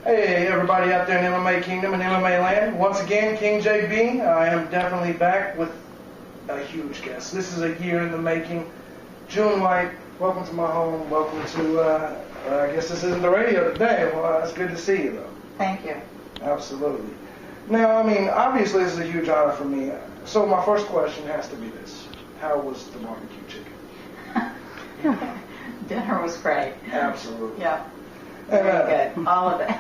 Hey everybody out there in MMA Kingdom and MMA Land. Once again, King JB. I am definitely back with a huge guest. This is a year in the making. June White, welcome to my home. Welcome to, I guess this isn't the radio today. Well, it's good to see you though. Thank you. Absolutely. Now, I mean, obviously this is a huge honor for me. So my first question has to be this. How was the barbecue chicken? Dinner was great. Absolutely. Yeah. Very good. All of it.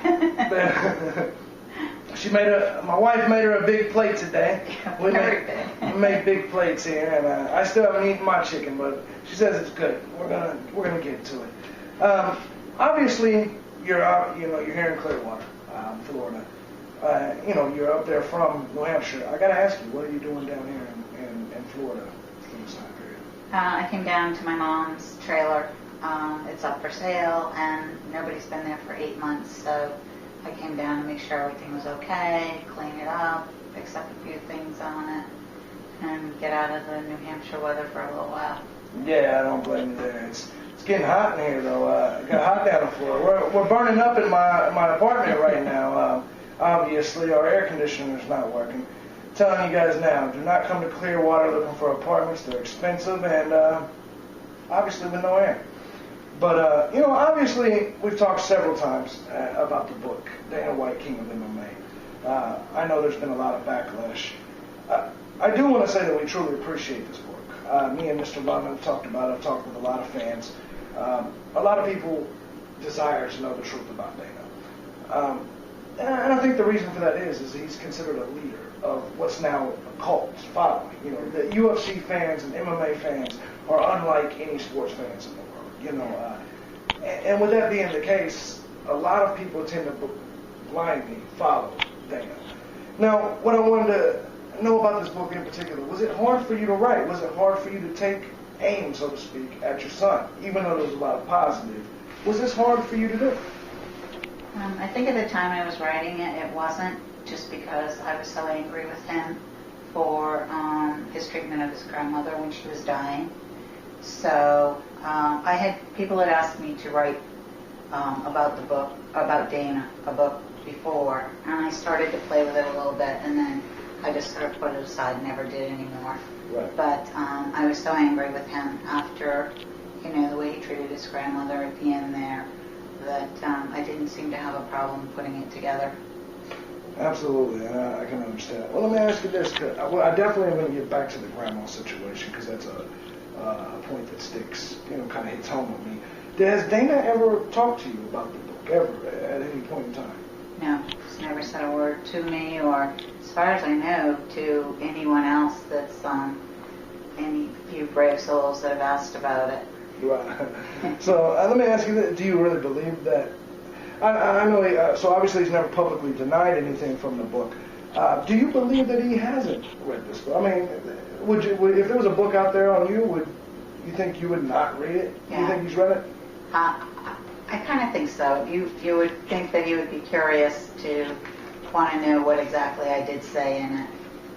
My wife made her a big plate today. We make big plates here, and I still haven't eaten my chicken, but she says it's good. We're gonna get to it. Obviously, you're here in Clearwater, Florida. You're up there from New Hampshire. I gotta ask you, what are you doing down here in Florida in this time period? I came down to my mom's trailer. It's up for sale, and nobody's been there for 8 months, so I came down to make sure everything was okay, clean it up, fix up a few things on it, and get out of the New Hampshire weather for a little while. Yeah, I don't blame you there. It's getting hot in here, though. It got hot down the floor. We're burning up in my apartment right now. Obviously, our air conditioner's not working. Telling you guys now, do not come to Clearwater looking for apartments. They're expensive and obviously with no air. But, obviously, we've talked several times about the book, Dana White, King of MMA. I know there's been a lot of backlash. I do want to say that we truly appreciate this book. Me and Mr. London have talked about it. I've talked with a lot of fans. A lot of people desire to know the truth about Dana. And I think the reason for that is he's considered a leader of what's now a cult following. The UFC fans and MMA fans are unlike any sports fans in the world. And with that being the case, a lot of people tend to blindly follow Dana. Now, what I wanted to know about this book in particular, was it hard for you to write? Was it hard for you to take aim, so to speak, at your son, even though there was a lot of positive? Was this hard for you to do? I think at the time I was writing it, it wasn't, just because I was so angry with him for his treatment of his grandmother when she was dying. So people had asked me to write about the book, about Dana, a book before, and I started to play with it a little bit, and then I just sort of put it aside and never did anymore. Right. But I was so angry with him after, the way he treated his grandmother at the end there, that I didn't seem to have a problem putting it together. Absolutely, and I can understand. Well, let me ask you this. I definitely am going to get back to the grandma situation because that's a point that sticks, kind of hits home with me. Has Dana ever talked to you about the book, ever, at any point in time? No, he's never said a word to me, or as far as I know, to anyone else that's any few brave souls that have asked about it. Right. So let me ask you this. Do you really believe that? I know, so obviously he's never publicly denied anything from the book. Do you believe that he hasn't read this book? I mean, if there was a book out there on you, would you think you would not read it? Yeah. Do you think he's read it? I kind of think so. You would think that he would be curious to want to know what exactly I did say in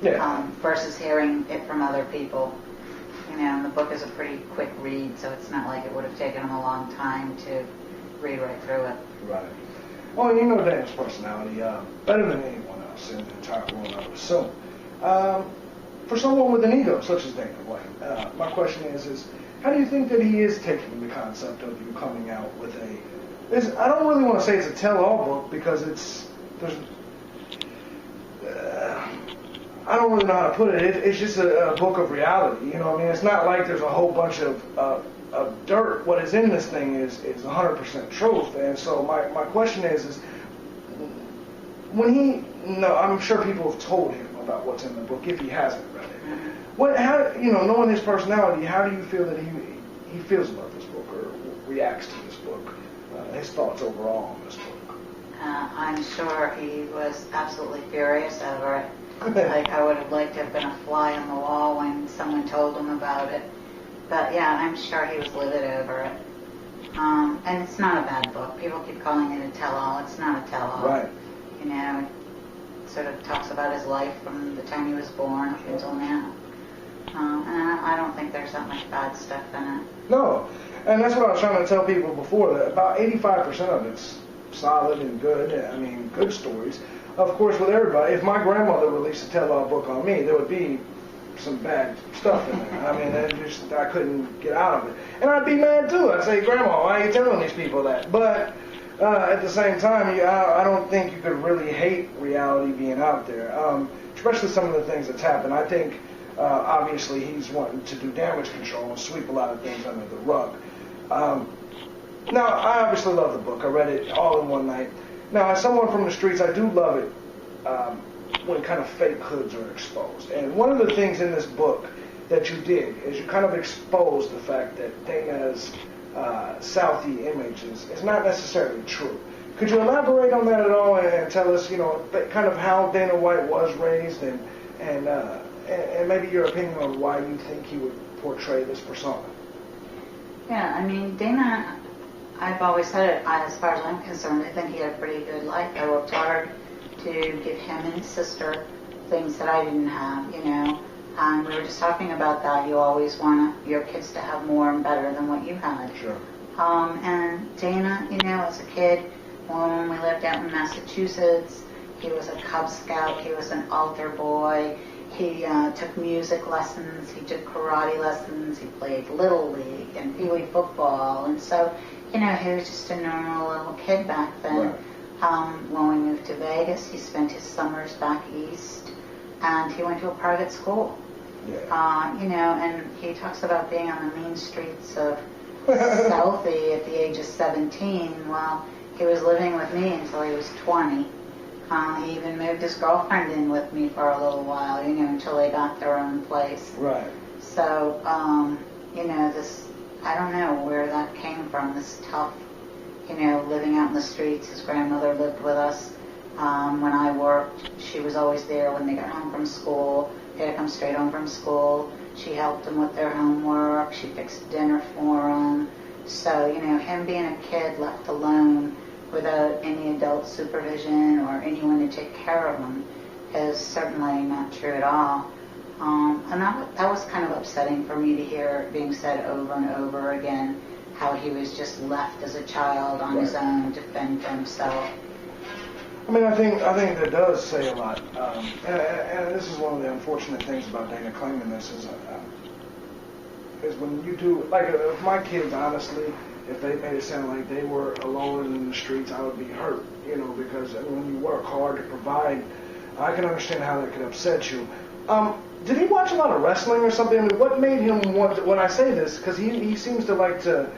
it, versus hearing it from other people. The book is a pretty quick read, so it's not like it would have taken him a long time to read right through it. Right. Well, you know Dana's personality better than anyone else in the entire world, I would assume. For someone with an ego such as Dana White, my question is how do you think that he is taking the concept of you coming out with I don't really want to say it's a tell-all book because I don't really know how to put it. It's just a book of reality. It's not like there's a whole bunch of dirt. What is in this thing is 100% truth. And so my question is when I'm sure people have told him about what's in the book if he hasn't read it. Knowing his personality, how do you feel that he feels about this book or reacts to this book? His thoughts overall on this book. I'm sure he was absolutely furious over it. Like I would have liked to have been a fly on the wall when someone told him about it. But yeah, I'm sure he was livid over it. And it's not a bad book. People keep calling it a tell-all. It's not a tell-all. Right. It sort of talks about his life from the time he was born up until now. And I don't think there's that much bad stuff in it. No. And that's what I was trying to tell people before, that about 85% of it's solid and good. I mean, good stories. Of course, with everybody, if my grandmother released a tell-all book on me, there would be some bad stuff in there. I mean, I couldn't get out of it. And I'd be mad too. I'd say, Grandma, why are you telling these people that? But at the same time, I don't think you could really hate reality being out there, especially some of the things that's happened. I think, obviously, he's wanting to do damage control and sweep a lot of things under the rug. Now, I obviously love the book. I read it all in one night. Now, as someone from the streets, I do love it when kind of fake hoods are exposed. And one of the things in this book that you did is you kind of exposed the fact that Dana's Southie image is not necessarily true. Could you elaborate on that at all and tell us, kind of how Dana White was raised and maybe your opinion on why you think he would portray this persona? Yeah, I mean, Dana, I've always said it, as far as I'm concerned, I think he had a pretty good life. I worked hard to give him and his sister things that I didn't have, And we were just talking about that. You always want your kids to have more and better than what you had. Sure. And Dana, as a kid, when we lived out in Massachusetts, he was a Cub Scout. He was an altar boy. He took music lessons. He took karate lessons. He played Little League and Pee Wee football. And so, he was just a normal little kid back then. Right. When we moved to Vegas, he spent his summers back east, and he went to a private school. Yeah. And he talks about being on the mean streets of Southie at the age of 17. Well, he was living with me until he was 20. He even moved his girlfriend in with me for a little while, until they got their own place. Right. So, this, I don't know where that came from, this tough, living out in the streets. His grandmother lived with us. When I worked, she was always there when they got home from school. They had to come straight home from school. She helped them with their homework. She fixed dinner for them. So, him being a kid left alone without any adult supervision or anyone to take care of him is certainly not true at all. And that was kind of upsetting for me to hear it being said over and over again, how he was just left as a child on his own to fend for himself. I mean, I think that does say a lot. And this is one of the unfortunate things about Dana claiming this is when you do, like, if my kids, honestly, if they made it sound like they were alone in the streets, I would be hurt, because when you work hard to provide, I can understand how that could upset you. Did he watch a lot of wrestling or something? I mean, what made him want to, when I say this, because he seems to like to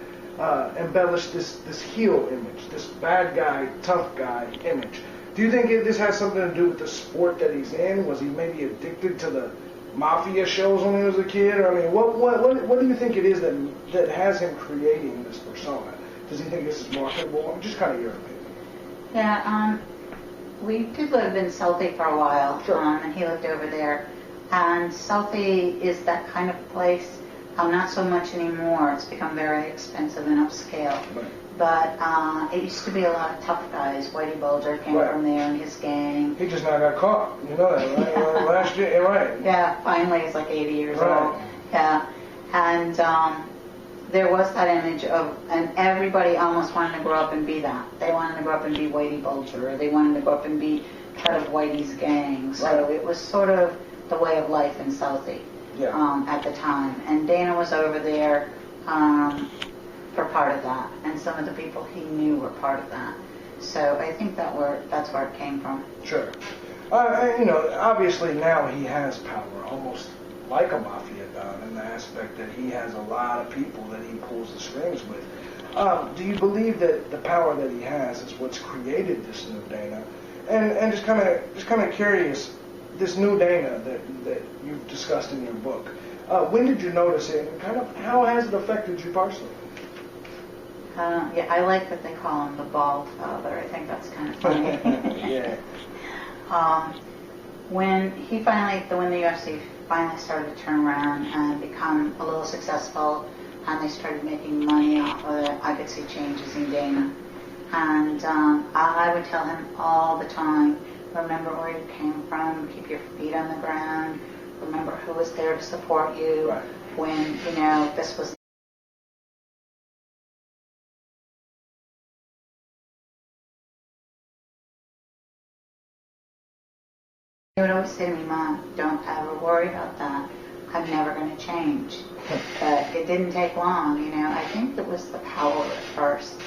embellish this heel image, this bad guy, tough guy image. Do you think this has something to do with the sport that he's in? Was he maybe addicted to the mafia shows when he was a kid? Or, I mean, what do you think it is that has him creating this persona? Does he think this is marketable? I'm just kind of your opinion. Yeah, we did live in Southie for a while, sure. And he lived over there. And Southie is that kind of place. Not so much anymore. It's become very expensive and upscale. Right. But it used to be a lot of tough guys. Whitey Bulger came from there and his gang. He just now got caught. You know that, right? Last year, right. Yeah, finally he's like 80 years right. old. Yeah. And there was that image of, and everybody almost wanted to grow up and be that. They wanted to grow up and be Whitey Bulger, or they wanted to grow up and be part of Whitey's gang. So it was sort of the way of life in Southie at the time. And Dana was over there for part of that, and some of the people he knew were part of that. So I think that's where it came from. Sure. Obviously now he has power, almost like a mafia don, in the aspect that he has a lot of people that he pulls the strings with. Do you believe that the power that he has is what's created this new Dana? And just kind of curious, this new Dana that you've discussed in your book, when did you notice it, and kind of how has it affected you personally? I like that they call him the bald father. I think that's kind of funny. Yeah. When the UFC finally started to turn around and become a little successful, and they started making money off of it, I could see changes in Dana. And I would tell him all the time, remember where you came from, keep your feet on the ground, remember who was there to support you when, this was He would always say to me, Mom, don't ever worry about that. I'm never going to change. But it didn't take long, you know. I think it was the power at first,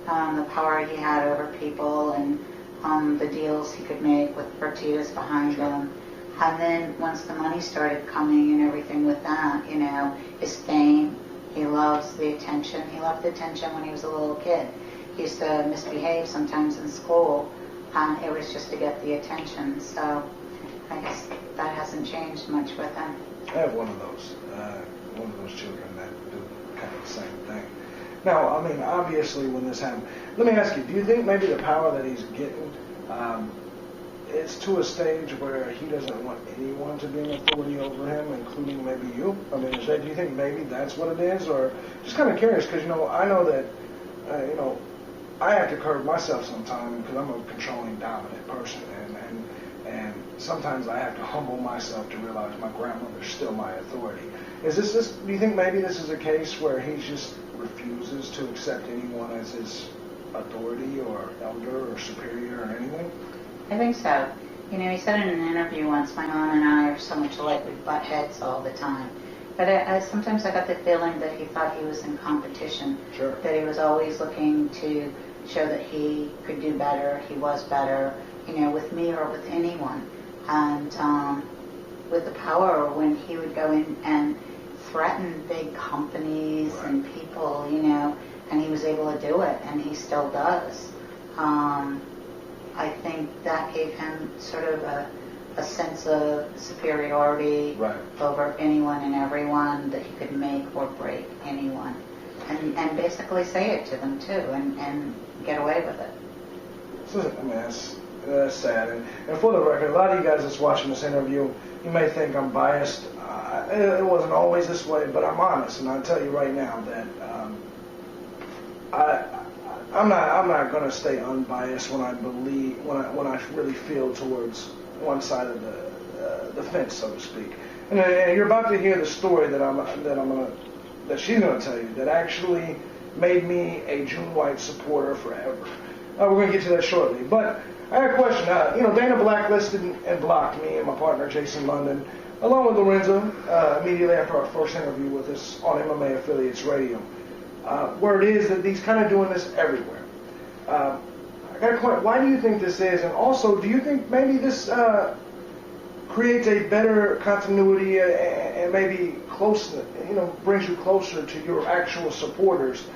the power he had over people and the deals he could make with Fertitas behind him. And then once the money started coming and everything with that, you know, his fame, he loves the attention. He loved the attention when he was a little kid. He used to misbehave sometimes in school, and it was just to get the attention. So I guess that hasn't changed much with him. I have one of those children that do kind of the same thing. Now, I mean, obviously when this happened, let me ask you, do you think maybe the power that he's getting, it's to a stage where he doesn't want anyone to be an authority over him, including maybe you? I mean, do you think maybe that's what it is? Or just kind of curious, because, you know, I know that, you know, I have to curb myself sometimes because I'm a controlling, dominant person, and sometimes I have to humble myself to realize my grandmother's still my authority. Is this? Do you think maybe this is a case where he just refuses to accept anyone as his authority or elder or superior or anything? I think so. You know, he said in an interview once, my mom and I are so much alike, we butt heads all the time. But sometimes I got the feeling that he thought he was in competition. Sure. That he was always looking to show that he could do better, he was better, you know, with me or with anyone. And with the power, when he would go in and threaten big companies and people, you know, and he was able to do it, and he still does. I think that gave him sort of a sense of superiority over anyone and everyone, that he could make or break anyone. And basically say it to them too, and get away with it. So, I mean, that's sad. And for the record, a lot of you guys that's watching this interview, you may think I'm biased. It wasn't always this way, but I'm honest, and I'll tell you right now that I'm not going to stay unbiased when I believe, when I really feel towards one side of the fence, so to speak. And you're about to hear the story that she's going to tell you that actually made me a June White supporter forever. We're going to get to that shortly. But I have a question. You know, Dana blacklisted and blocked me and my partner Jason London, along with Lorenzo, immediately after our first interview with us on MMA Affiliates Radio. Where it is that he's kind of doing this everywhere. I got a question. Why do you think this is? And also, do you think maybe this creates a better continuity and maybe closeness, you know, brings you closer to your actual supporters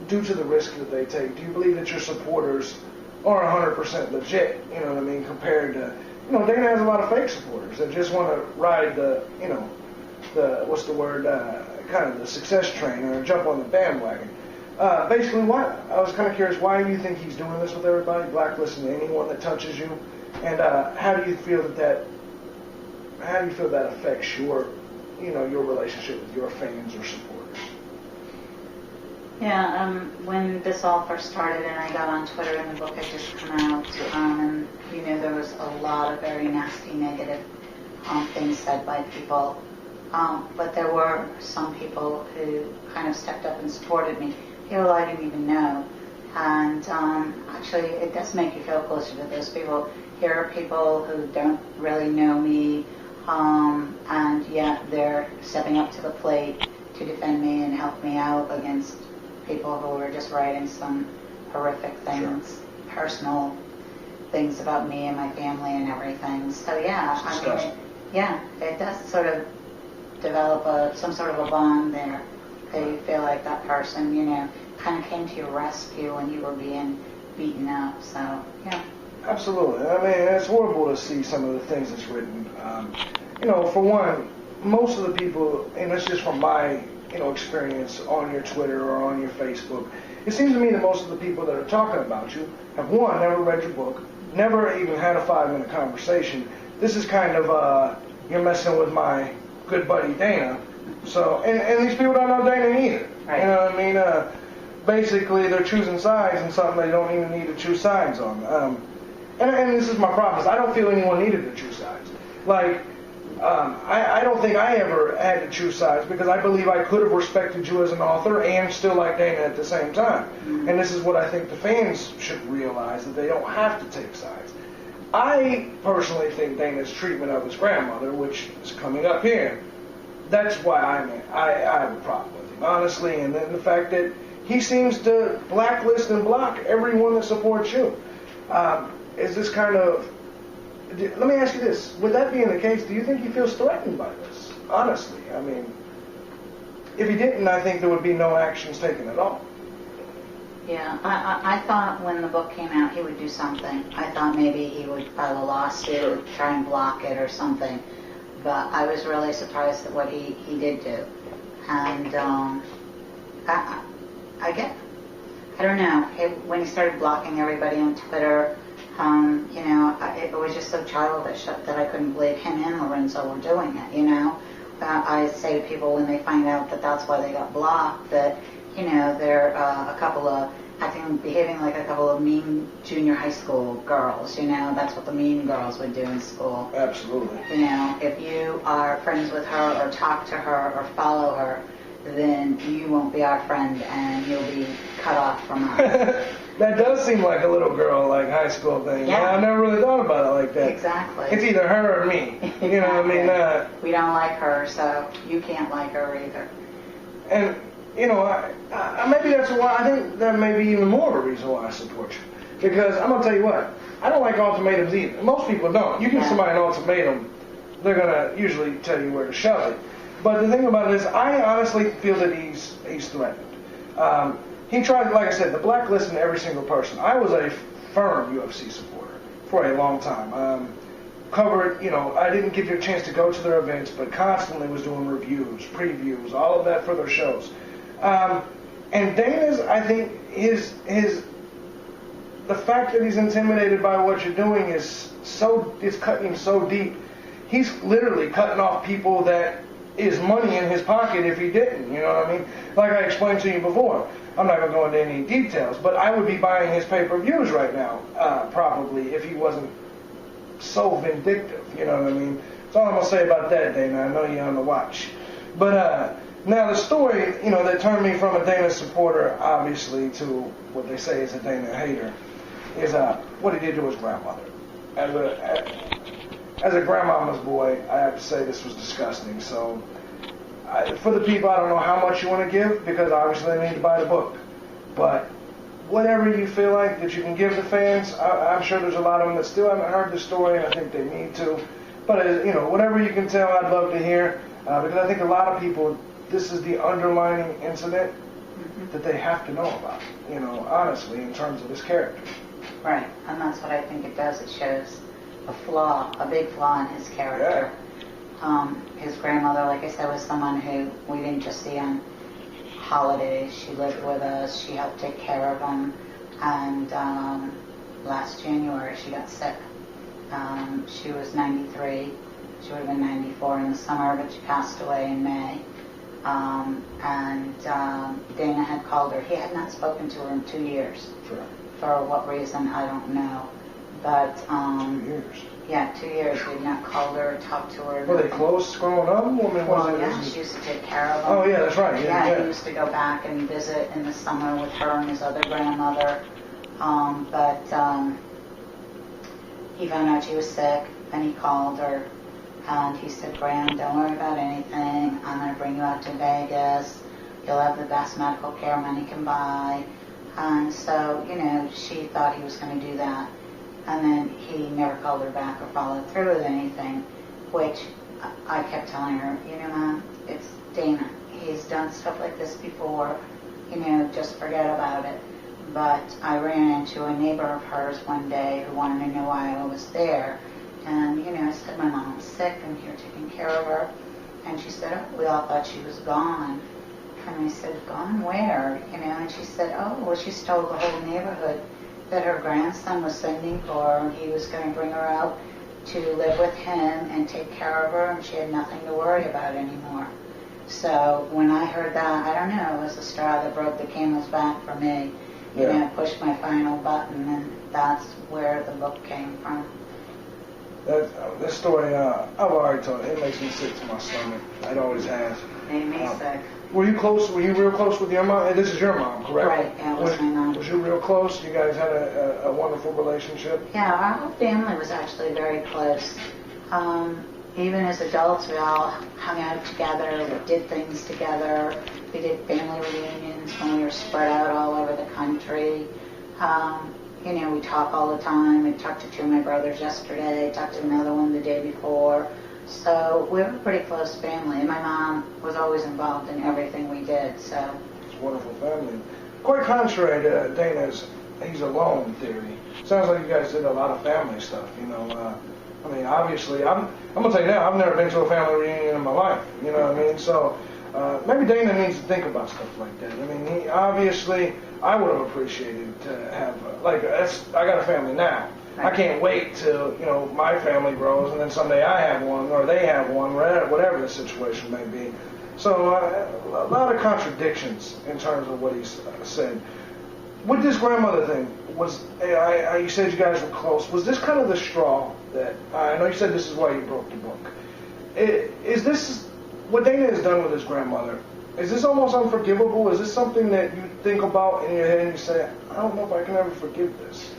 due to the risk that they take? Do you believe that your supporters are 100% legit, you know what I mean, compared to, you know, Dana has a lot of fake supporters that just want to ride the, you know, what's the word, kind of the success train or jump on the bandwagon. Basically, I was kind of curious, why do you think he's doing this with everybody, blacklisting anyone that touches you, and how do you feel that affects your, you know, your relationship with your fans or supporters? Yeah, when this all first started and I got on Twitter and the book had just come out, and you know, there was a lot of very nasty, negative things said by people. But there were some people who kind of stepped up and supported me. People I didn't even know. And actually, it does make you feel closer to those people. Here are people who don't really know me, and yet they're stepping up to the plate to defend me and help me out against people who are just writing some horrific things, personal things about me and my family and everything. So yeah, I mean, yeah, it does sort of develop some sort of a bond there. You feel like that person, you know, kind of came to your rescue when you were being beaten up. So yeah. Absolutely. I mean, it's horrible to see some of the things that's written. You know, for one, most of the people, and it's just from my, you know, experience on your Twitter or on your Facebook, it seems to me that most of the people that are talking about you have, one, never read your book, never even had a 5-minute conversation. This is kind of, you're messing with my good buddy Dana. So, and these people don't know Dana either. Right. You know what I mean? Basically, they're choosing sides on something they don't even need to choose sides on. And this is my problem. I don't feel anyone needed to choose sides. Like, I don't think I ever had to choose sides because I believe I could have respected you as an author and still like Dana at the same time. Mm-hmm. And this is what I think the fans should realize, that they don't have to take sides. I personally think Dana's treatment of his grandmother, which is coming up here, that's why I have a problem with him, honestly. And then the fact that he seems to blacklist and block everyone that supports you. Is this kind of... Let me ask you this. With that being the case, do you think he feels threatened by this? Honestly, I mean, if he didn't, I think there would be no actions taken at all. Yeah, I thought when the book came out he would do something. I thought maybe he would file a lawsuit, try and block it or something. But I was really surprised at what he did do. And I don't know. When he started blocking everybody on Twitter, it was just so childish that I couldn't believe him and Lorenzo were doing it, I say to people when they find out that that's why they got blocked, that, they're a couple of behaving like a couple of mean junior high school girls, that's what the mean girls would do in school. Absolutely. If you are friends with her or talk to her or follow her, then you won't be our friend and you'll be cut off from us. That does seem like a little girl, like high school thing. Yeah. I never really thought about it like that. Exactly. It's either her or me. Exactly. You know what I mean? We don't like her, so you can't like her either. And, maybe that's why, I think that may be even more of a reason why I support you. Because I'm going to tell you what, I don't like ultimatums either. Most people don't. You give somebody an ultimatum, they're going to usually tell you where to shove it. But the thing about it is, I honestly feel that he's threatened. He tried, like I said, to blacklist every single person. I was a firm UFC supporter for a long time. Covered, I didn't give you a chance to go to their events, but constantly was doing reviews, previews, all of that for their shows. And Dana's, I think, the fact that he's intimidated by what you're doing is cutting him so deep. He's literally cutting off people that is money in his pocket if he didn't, you know what I mean? Like I explained to you before. I'm not going to go into any details, but I would be buying his pay-per-views right now, probably, if he wasn't so vindictive, you know what I mean? That's all I'm going to say about that, Dana. I know you're on the watch. But now the story, that turned me from a Dana supporter, obviously, to what they say is a Dana hater, is what he did to his grandmother. As a grandmama's boy, I have to say this was disgusting. So, for the people, I don't know how much you want to give, because obviously they need to buy the book. But whatever you feel like that you can give the fans, I'm sure there's a lot of them that still haven't heard the story, and I think they need to. But, whatever you can tell, I'd love to hear, because I think a lot of people, this is the underlining incident that they have to know about, honestly, in terms of his character. Right, and that's what I think it does. It shows a big flaw in his character. Yeah. His grandmother, like I said, was someone who we didn't just see on holidays. She lived with us. She helped take care of him. And last January, she got sick. She was 93. She would have been 94 in the summer, but she passed away in May. Dana had called her. He had not spoken to her in 2 years. Sure. For what reason, I don't know. But 2 years. Yeah, 2 years. We'd not called her, talked to her. Were they close growing up? She used to take care of him. Oh, yeah, that's right. Yeah, he used to go back and visit in the summer with her and his other grandmother. He found out she was sick, and he called her, and he said, "Gran, don't worry about anything. I'm going to bring you out to Vegas. You'll have the best medical care money can buy." And so, she thought he was going to do that. And then he never called her back or followed through with anything, which I kept telling her, Mom, it's Dana. He's done stuff like this before, just forget about it. But I ran into a neighbor of hers one day who wanted to know why I was there. And, I said, my mom's sick, I'm here taking care of her. And she said, oh, we all thought she was gone. And I said, gone where? And she said, oh, well, she told the whole neighborhood that her grandson was sending for her, and he was going to bring her out to live with him and take care of her, and she had nothing to worry about anymore. So when I heard that, I don't know, it was the straw that broke the camel's back for me. I pushed my final button, and that's where the book came from. This story, I've already told it. It makes me sick to my stomach. It always has. Made me sick. Were you close? Were you real close with your mom? This is your mom, correct? Right, yeah, it was my mom. Was you real close? You guys had a wonderful relationship? Yeah, our whole family was actually very close. Even as adults, we all hung out together, we did things together. We did family reunions when we were spread out all over the country. We talk all the time. I talked to two of my brothers yesterday, talked to another one the day before. So we were a pretty close family, and my mom was always involved in everything we did. So it's a wonderful family. Quite contrary to Dana's he's alone theory. Sounds like you guys did a lot of family stuff. Obviously, I'm gonna tell you now, I've never been to a family reunion in my life. You know what I mean? So maybe Dana needs to think about stuff like that. I would have appreciated to have I got a family now. I can't wait till my family grows and then someday I have one or they have one, whatever the situation may be. So a lot of contradictions in terms of what he's said. With this grandmother thing, you said you guys were close. Was this kind of the straw that I know you said this is why you broke the book? Is this what Dana has done with his grandmother? Is this almost unforgivable? Is this something that you think about in your head and you say, I don't know if I can ever forgive this?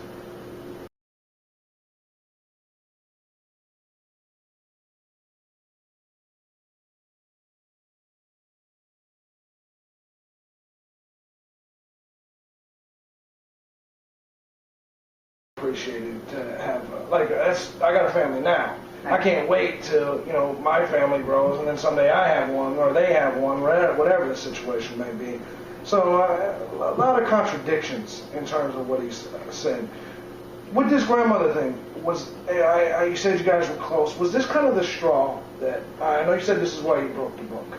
Appreciated to have I got a family now. I can't wait till my family grows and then someday I have one or they have one, whatever the situation may be. So a lot of contradictions in terms of what he's said. With this grandmother thing, you said you guys were close. Was this kind of the straw that I know you said this is why you broke the book?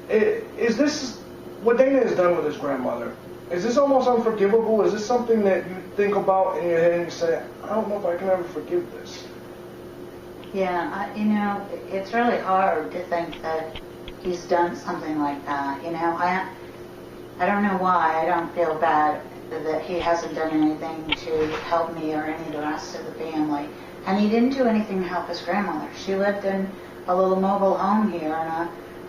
Is this what Dana has done with his grandmother? Is this almost unforgivable? Is this something that you think about in your head and you say, I don't know if I can ever forgive this? Yeah, it's really hard to think that he's done something like that. I don't know why. I don't feel bad that he hasn't done anything to help me or any of the rest of the family. And he didn't do anything to help his grandmother. She lived in a little mobile home here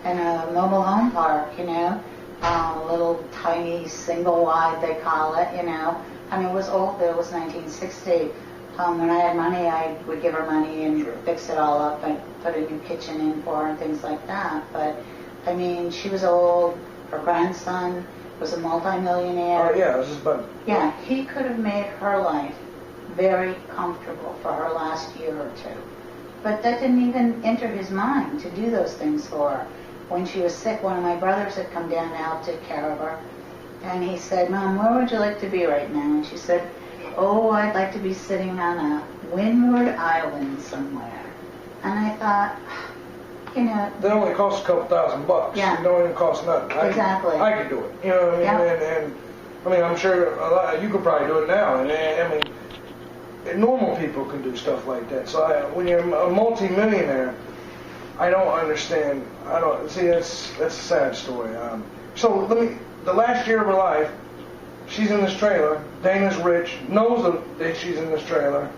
in a mobile home park, a little tiny single wide, they call it, And it was old. It was 1960. When I had money, I would give her money and fix it all up and put a new kitchen in for her and things like that. But, she was old. Her grandson was a multimillionaire. Oh, yeah, this is fun. Yeah, he could have made her life very comfortable for her last year or two. But that didn't even enter his mind to do those things for her. When she was sick, one of my brothers had come down to help take care of her. And he said, Mom, where would you like to be right now? And she said, oh, I'd like to be sitting on a windward island somewhere. And I thought, That only costs a couple $1,000. Yeah. It don't even cost nothing. Exactly. I could do it. You know what I mean? Yeah. I'm sure you could probably do it now. And normal people can do stuff like that. So when you're a multi-millionaire, I don't understand. That's a sad story. The last year of her life, she's in this trailer. Dana's rich, knows that she's in this trailer,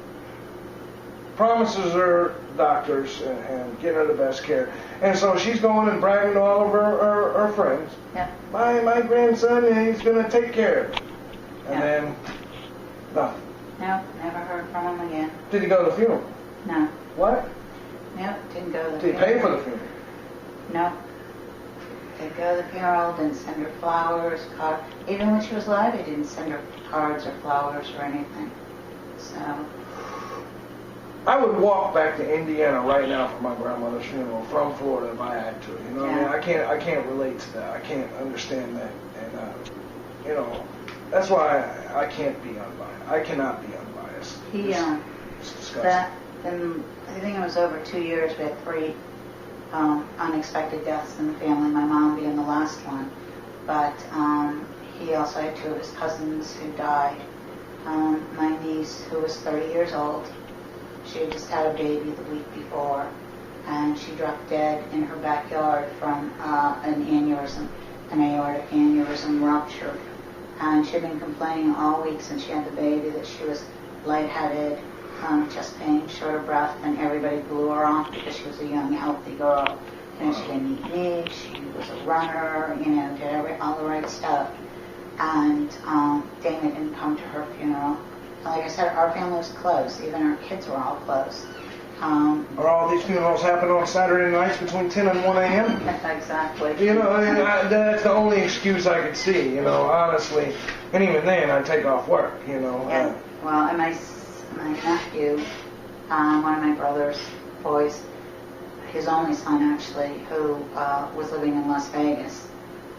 promises her doctors and getting her the best care. And so she's going and bragging to all of her friends. Yep. My grandson, he's going to take care of it. And then, nothing. No, never heard from him again. Did he go to the funeral? No. What? No, didn't go to the Did he funeral. pay for the funeral? No. Didn't go to the funeral, didn't send her flowers, cards. Even when she was alive, he didn't send her cards or flowers or anything. So. I would walk back to Indiana right now for my grandmother's funeral from Florida if I had to. I can't relate to that. I can't understand that. And, that's why I can't be unbiased. I cannot be unbiased. It's disgusting. I think it was over 2 years, we had 3 unexpected deaths in the family, my mom being the last one. But he also had 2 of his cousins who died. My niece, who was 30 years old, she had just had a baby the week before, and she dropped dead in her backyard from an aortic aneurysm rupture. And she had been complaining all week since she had the baby that she was lightheaded, chest pain, short of breath, and everybody blew her off because she was a young, healthy girl. You know, she didn't eat meat. She was a runner. You know, did all the right stuff. And Dana didn't come to her funeral. Like I said, our family was close. Even our kids were all close. Are all these funerals happen on Saturday nights between 10 and 1 a.m.? Exactly. You know, that's the only excuse I could see, you know, honestly. And even then, I'd take off work, you know. Yeah. Well, and my nephew, one of my brother's boys, his only son actually, who was living in Las Vegas,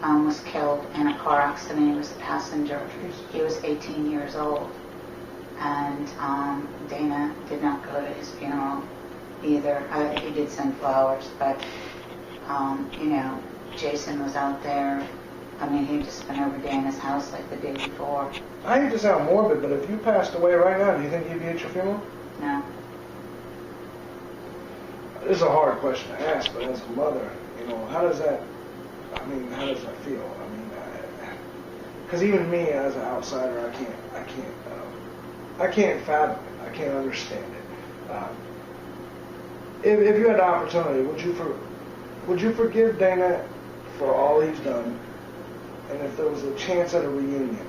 was killed in a car accident. He was a passenger. He was 18 years old. And Dana did not go to his funeral either. He did send flowers, but, you know, Jason was out there. I mean, he'd just been over Dana's house like the day before. I hate to sound morbid, but if you passed away right now, do you think you'd be at your funeral? No. This is a hard question to ask, but as a mother, you know, how does that feel? I mean, because even me as an outsider, I can't fathom it. I can't understand it. If you had the opportunity, would you forgive Dana for all he's done? And if there was a chance at a reunion,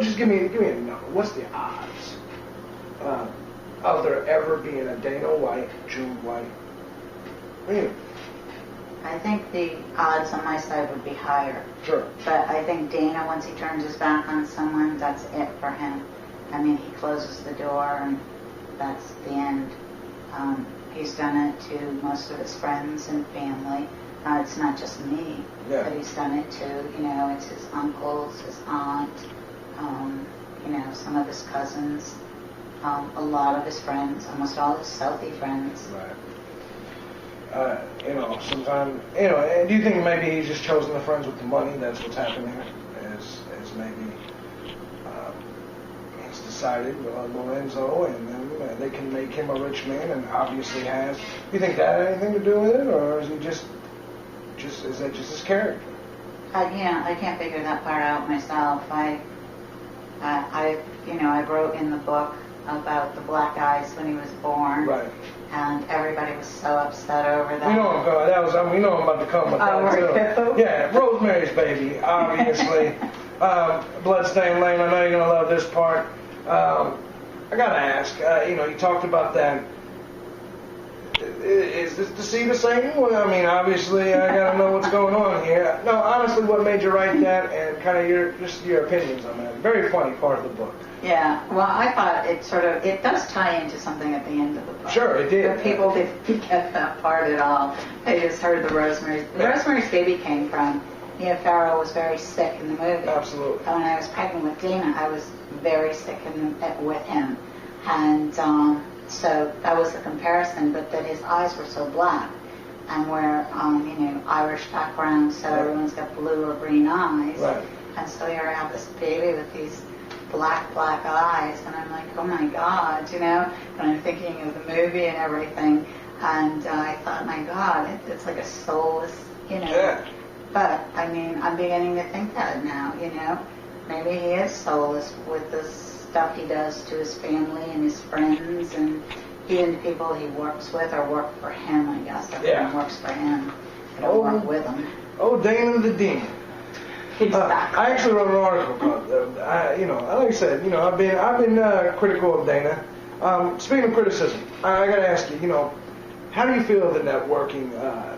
just give me a number. What's the odds of there ever being a Dana White, June White reunion? I think the odds on my side would be higher. Sure. But I think Dana, once he turns his back on someone, that's it for him. I mean, he closes the door and that's the end. He's done it to most of his friends and family. It's not just me, but he's done it to, you know, it's his uncles, his aunt, you know, some of his cousins, a lot of his friends, almost all his Southie friends. Right. You know, sometimes, you know, and do you think maybe he's just chosen the friends with the money? That's what's happening here? Is maybe he's decided, Lorenzo, and then they can make him a rich man, and obviously has. Do you think that had anything to do with it, or is he is that just his character? I can't figure that part out myself. I wrote in the book about the black eyes when he was born. Right. And everybody was so upset over that. We know I'm about to come with that too. Yeah, Rosemary's Baby, obviously. Bloodstained Lane, I know you're going to love this part. I got to ask, you know, you talked about that. Is this to see the same? Well, I mean, obviously, I got to know what's going on here. No, honestly, what made you write that and kind of your opinions on that? Very funny part of the book. Yeah, well, I thought it does tie into something at the end of the book. Sure, it did. But people didn't get that part at all. They just heard the Rosemary's Baby came from, Mia Farrow was very sick in the movie. Absolutely. And when I was pregnant with Dana, I was very sick with him. And so that was the comparison, but that his eyes were so black. And we're, Irish background, so everyone's got blue or green eyes. Right. And so here I have this baby with these black eyes, and I'm like, oh my God, you know, and I'm thinking of the movie and everything, and I thought, my God, it's like a soulless, you know. Yeah. But, I mean, I'm beginning to think that now, you know. Maybe he is soulless with the stuff he does to his family and his friends, and even the people he works with or work for him, I guess. Everyone works for him. They don't work with him. Oh, Dana the Demon. Exactly. I actually wrote an article about that. Like I said, you know, I've been critical of Dana. Speaking of criticism, I got to ask you, you know, how do you feel of the networking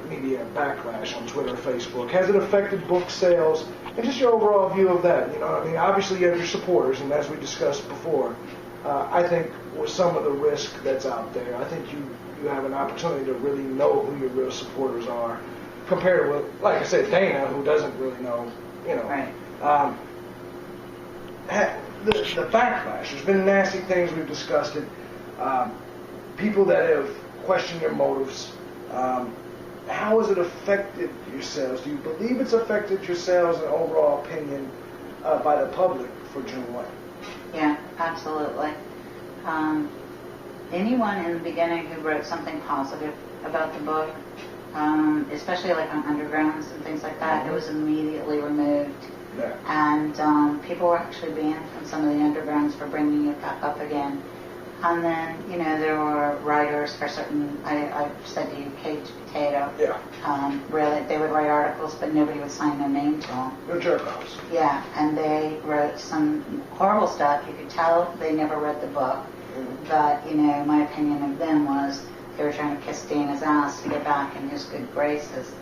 media backlash on Twitter, Facebook? Has it affected book sales? And just your overall view of that? You know, I mean, obviously you have your supporters, and as we discussed before, I think with some of the risk that's out there, I think you have an opportunity to really know who your real supporters are, compared with, like I said, Dana, who doesn't really know. You know, right. The backlash. There's been nasty things, we've discussed it. People that have questioned your motives. How has it affected your sales? Do you believe it's affected your sales and overall opinion by the public for June White? Yeah, absolutely. Anyone in the beginning who wrote something positive about the book, especially like on undergrounds and things like that, it was immediately removed. Yeah. And people were actually banned from some of the undergrounds for bringing it back up again. And then, there were writers for certain, I said to you, Cage Potato. Yeah. Really, they would write articles, but nobody would sign their name to them. They're jerk-offs. Yeah, and they wrote some horrible stuff. You could tell they never read the book. Mm-hmm. But, my opinion of them was they were trying to kiss Dana's ass to get back in his good graces.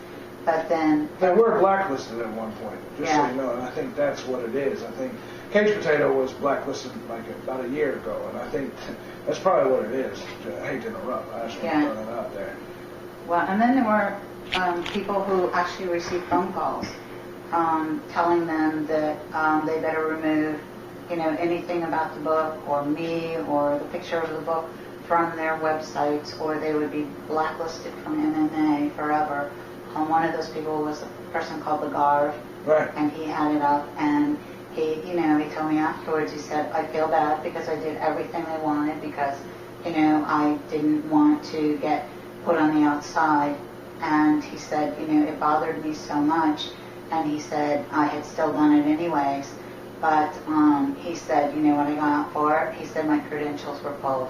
But then... They were blacklisted at one point, just so you know, and I think that's what it is. I think Cage Potato was blacklisted like about a year ago, and I think that's probably what it is. I hate to interrupt. I just want to throw that out there. Well, and then there were people who actually received phone calls telling them that they better remove, anything about the book or me or the picture of the book from their websites, or they would be blacklisted from MMA forever. One of those people was a person called Lagarde, right. And he had it up, and he told me afterwards, he said, I feel bad because I did everything they wanted because, I didn't want to get put on the outside. And he said, it bothered me so much. And he said, I had still done it anyways. But he said, what I got for it? He said, my credentials were pulled.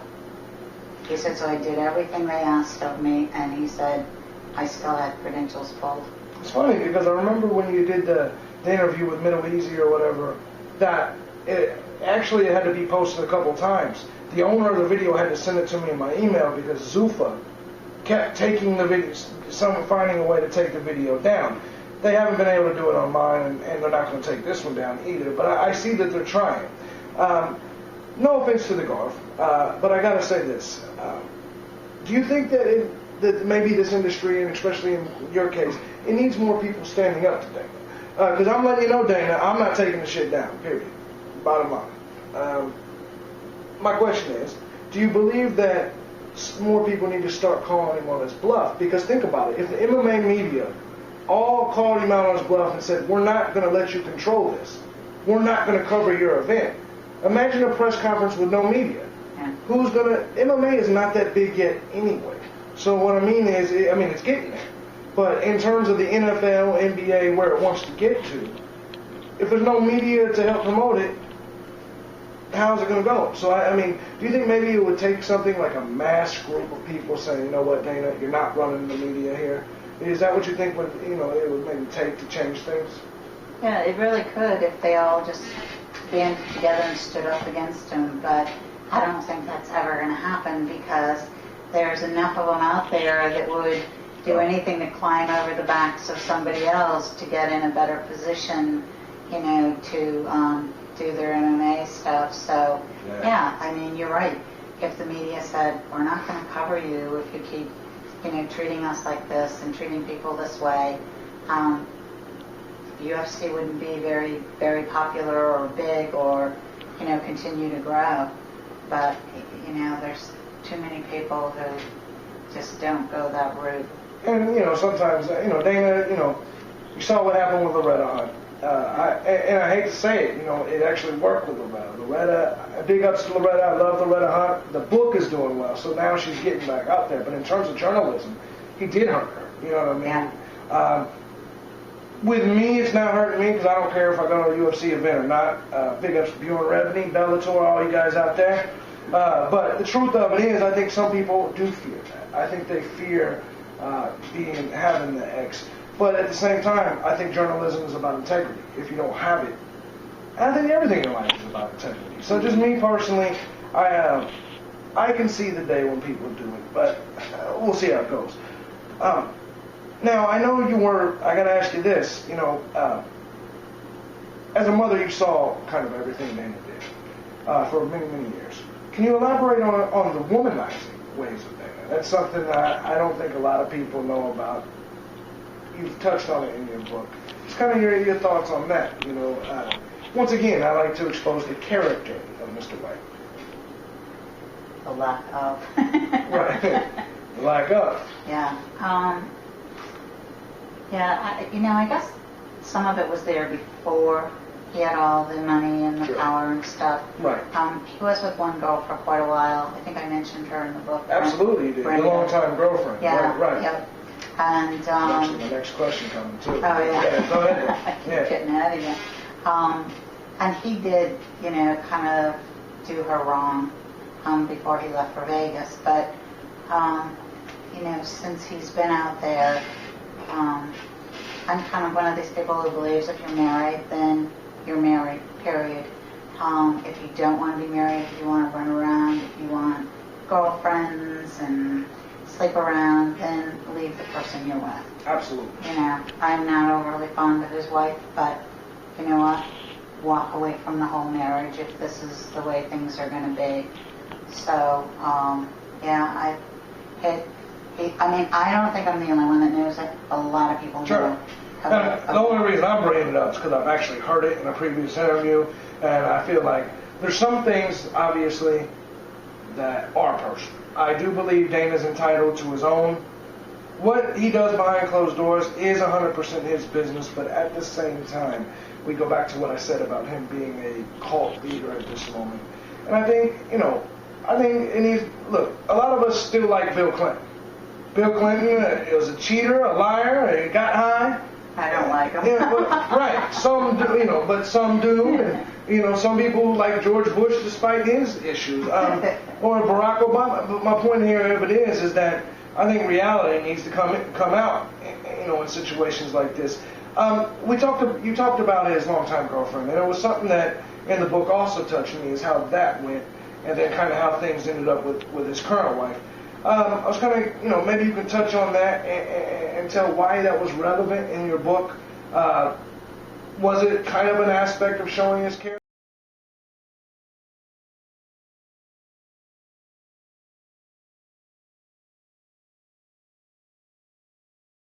He said, so I did everything they asked of me. And he said, I still had credentials pulled. It's funny because I remember when you did the interview with Middle Easy or whatever, that it actually had to be posted a couple times. The owner of the video had to send it to me in my email because Zuffa kept taking the video, finding a way to take the video down. They haven't been able to do it on mine, and they're not going to take this one down either. But I see that they're trying. No offense to the Garf, but I got to say this. Do you think that that maybe this industry, and especially in your case, it needs more people standing up to Dana? Because I'm letting you know, Dana, I'm not taking the shit down, period. Bottom line. My question is, do you believe that more people need to start calling him on his bluff? Because think about it. If the MMA media all called him out on his bluff and said, we're not going to let you control this. We're not going to cover your event. Imagine a press conference with no media. Who's going to... MMA is not that big yet anyway. So what I mean is, it's getting there. But in terms of the NFL, NBA, where it wants to get to, if there's no media to help promote it, how's it going to go? So, do you think maybe it would take something like a mass group of people saying, you know what, Dana, you're not running the media here? Is that what you think it would maybe take to change things? Yeah, it really could if they all just banded together and stood up against him. But I don't think that's ever going to happen because there's enough of them out there that would do anything to climb over the backs of somebody else to get in a better position, to do their MMA stuff. So, you're right. If the media said, we're not going to cover you if you keep, treating us like this and treating people this way, UFC wouldn't be very, very popular or big or, continue to grow. But, there's too many people who just don't go that route. And, sometimes, Dana, you saw what happened with Loretta Hunt. I hate to say it, it actually worked with Loretta. Big ups to Loretta. I love Loretta Hunt. The book is doing well, so now she's getting back out there. But in terms of journalism, he did hurt her. You know what I mean? Yeah. With me, it's not hurting me because I don't care if I go to a UFC event or not. Big ups to Bjorn Rebney, Bellator, all you guys out there. But the truth of it is, I think some people do fear that. I think they fear having the X. But at the same time, I think journalism is about integrity. If you don't have it, I think everything in life is about integrity. So just me personally, I can see the day when people do it, but we'll see how it goes. Now, I know you were, I got to ask you this, as a mother, you saw kind of everything Dana did for many, many years. Can you elaborate on the womanizing ways of Dana? That's something that I don't think a lot of people know about. You've touched on it in your book. Just kind of your thoughts on that. Once again, I like to expose the character of Mr. White. The lack of. Right. The lack of. Yeah. I guess some of it was there before he had all the money and the power and stuff. Right. He was with one girl for quite a while. I think I mentioned her in the book. Absolutely, you did. Your longtime girlfriend. Yeah. Right. Yep. And actually, my next question coming too. Oh yeah. Go ahead. Keep getting ahead of you. And he did, kind of do her wrong. before he left for Vegas. But, since he's been out there, I'm kind of one of these people who believes if you're married, then you're married, period. If you don't want to be married, if you want to run around, if you want girlfriends and sleep around, then leave the person you're with. Absolutely. I'm not overly fond of his wife, but you know what? Walk away from the whole marriage if this is the way things are going to be. So, I don't think I'm the only one that knows it. A lot of people Sure. know. The only reason I'm bringing it up is because I've actually heard it in a previous interview, and I feel like there's some things, obviously, that are personal. I do believe Dana's entitled to his own. What he does behind closed doors is 100% his business, but at the same time, we go back to what I said about him being a cult leader at this moment. And I think, look, a lot of us still like Bill Clinton. Bill Clinton was a cheater, a liar, he got high. I don't like him. Yeah, but, right. Some do, but some do. And, some people like George Bush despite his issues. Or Barack Obama. But my point here of it is that I think reality needs to come out, in situations like this. You talked about his longtime girlfriend, and it was something that in the book also touched me is how that went, and then kind of how things ended up with his current wife. I was kind of, maybe you can touch on that and tell why that was relevant in your book. Was it kind of an aspect of showing his character?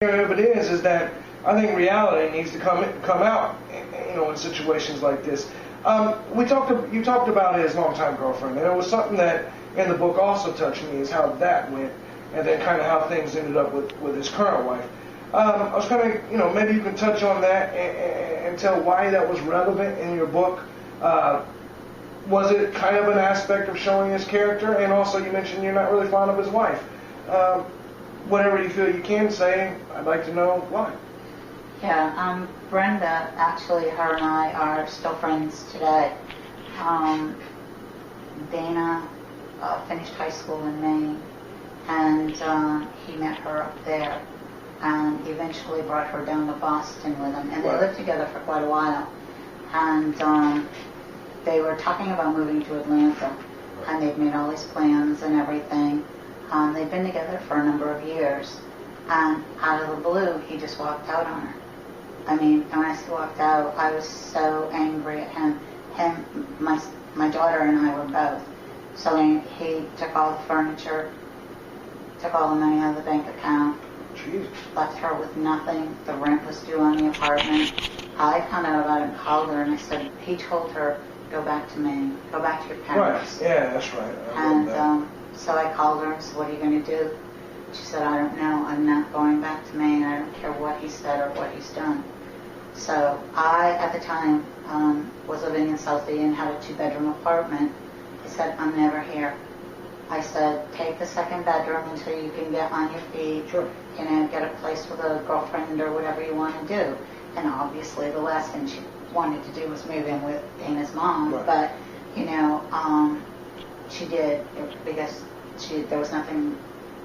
Of it is that I think reality needs to come out, in situations like this. You talked about his longtime girlfriend, and it was something that in the book also touched me is how that went, and then kind of how things ended up with his current wife. I was kind of, maybe you can touch on that and tell why that was relevant in your book. Was it kind of an aspect of showing his character? And also you mentioned you're not really fond of his wife. Whatever you feel you can say, I'd like to know why. Yeah, Brenda, actually, her and I are still friends today. Dana finished high school in Maine, and he met her up there, and eventually brought her down to Boston with him, and they lived together for quite a while. And they were talking about moving to Atlanta, and they'd made all these plans and everything. They'd been together for a number of years, and out of the blue, he just walked out on her. I mean, and when I say walked out, I was so angry at him. My daughter and I were both. So he took all the furniture, took all the money out of the bank account, Jeez. Left her with nothing. The rent was due on the apartment. I found out about it and called her, and I said, he told her, go back to Maine, go back to your parents. Right, yeah, that's right. And so I called her and said, what are you going to do? She said, I don't know. I'm not going back to Maine. I don't care what he said or what he's done. So I, at the time, was living in Southie and had a 2-bedroom apartment. I said, I'm never here. I said, take the 2nd bedroom until you can get on your feet. Sure. Get a place with a girlfriend or whatever you want to do. And obviously the last thing she wanted to do was move in with Dana's mom. Right. But, she did because there was nothing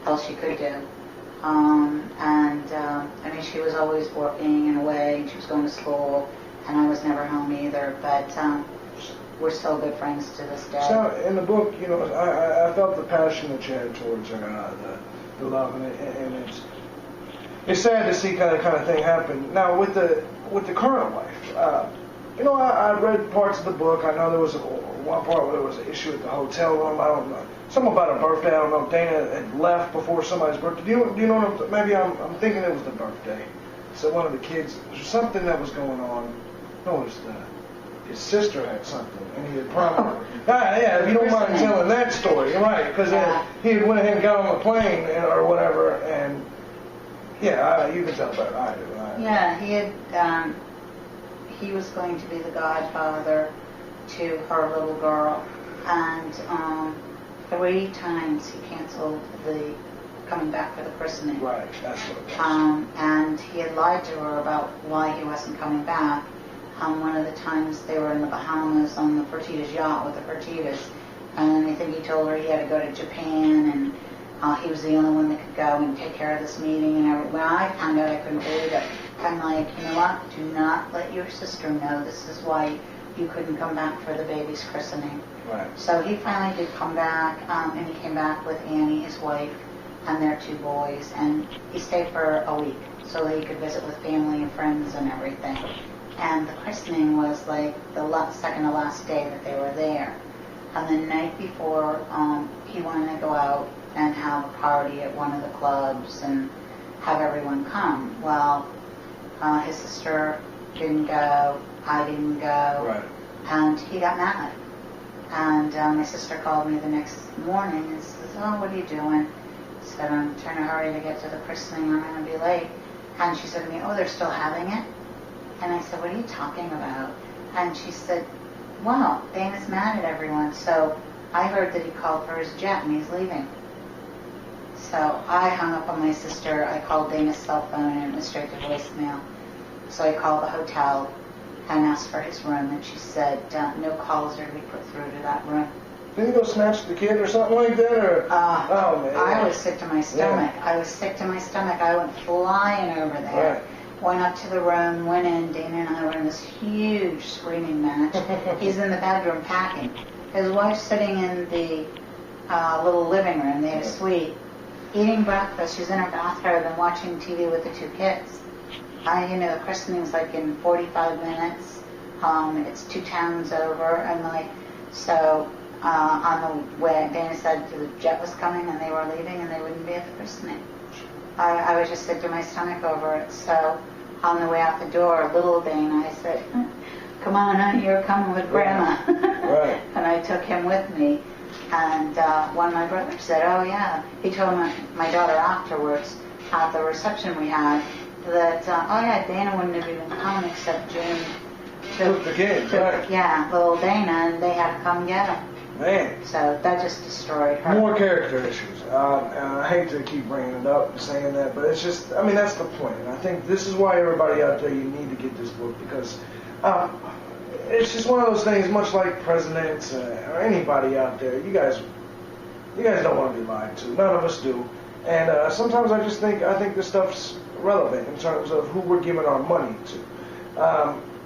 else she could do. She was always working and away, and she was going to school, and I was never home either. But we're still good friends to this day. So in the book, I felt the passion that you had towards her, the love, and it's sad to see kind of thing happen. Now with the current wife, I read parts of the book. I know there was one part where there was an issue at the hotel room. I don't know. Something about a birthday. I don't know if Dana had left before somebody's birthday. Do you know? Maybe I'm thinking it was the birthday. So one of the kids, there's something that was going on. No, it was his sister had something, and he had promised. Yeah, if you don't mind telling that story, right? Because he had went ahead and got on the plane or whatever, and yeah, you can tell better. I do. Yeah, he had. He was going to be the godfather to her little girl, and 3 times he canceled the coming back for the christening. Right, that's what it was. And he had lied to her about why he wasn't coming back. One of the times they were in the Bahamas on the Fertitas yacht with the Fertitas, And I think he told her he had to go to Japan, and he was the only one that could go and take care of this meeting and everything. When I found out, I couldn't believe it. I'm like, you know what? Do not let your sister know this is why you couldn't come back for the baby's christening. Right. So he finally did come back, and he came back with Annie, his wife, and their 2 boys, and he stayed for a week so that he could visit with family and friends and everything. And the christening was like the second to last day that they were there. And the night before, he wanted to go out and have a party at one of the clubs and have everyone come. Well, his sister didn't go, I didn't go, Right. and he got mad. And my sister called me the next morning and says, "Oh, what are you doing?" I said, "I'm trying to hurry to get to the christening. I'm going to be late." And she said to me, "Oh, they're still having it?" And I said, "What are you talking about?" And she said, "Well, Dana's mad at everyone, so I heard that he called for his jet and he's leaving." So I hung up on my sister. I called Dana's cell phone and it went straight to voicemail. So I called the hotel and asked for his room, and she said no calls are to be put through to that room. Didn't he go snatch the kid or something like that? Or oh man, I was sick to my stomach. Yeah. I was sick to my stomach. I went flying over there. Right. Went up to the room, went in. Dana and I were in this huge screaming match. He's in the bedroom packing. His wife's sitting in the little living room. They had a suite. Eating breakfast. She's in her bathrobe and watching TV with the 2 kids. The christening's like in 45 minutes. It's 2 towns over. And so on the way, Dana said the jet was coming and they were leaving and they wouldn't be at the christening. I was just sick to my stomach over it. So on the way out the door, little Dana, I said, "Come on, honey, you're coming with Grandma." Right. And I took him with me. And one of my brothers said, "Oh, yeah." He told my daughter afterwards at the reception we had that, "Oh, yeah, Dana wouldn't have even come except June Took the kid, right. Yeah, little Dana, and they had to come get him." Man. So that just destroyed her. More character issues. And I hate to keep bringing it up and saying that, but it's just, that's the point. And I think this is why everybody out there, you need to get this book, because it's just one of those things, much like presidents or anybody out there, you guys don't want to be lied to. None of us do. And sometimes I think this stuff's relevant in terms of who we're giving our money to,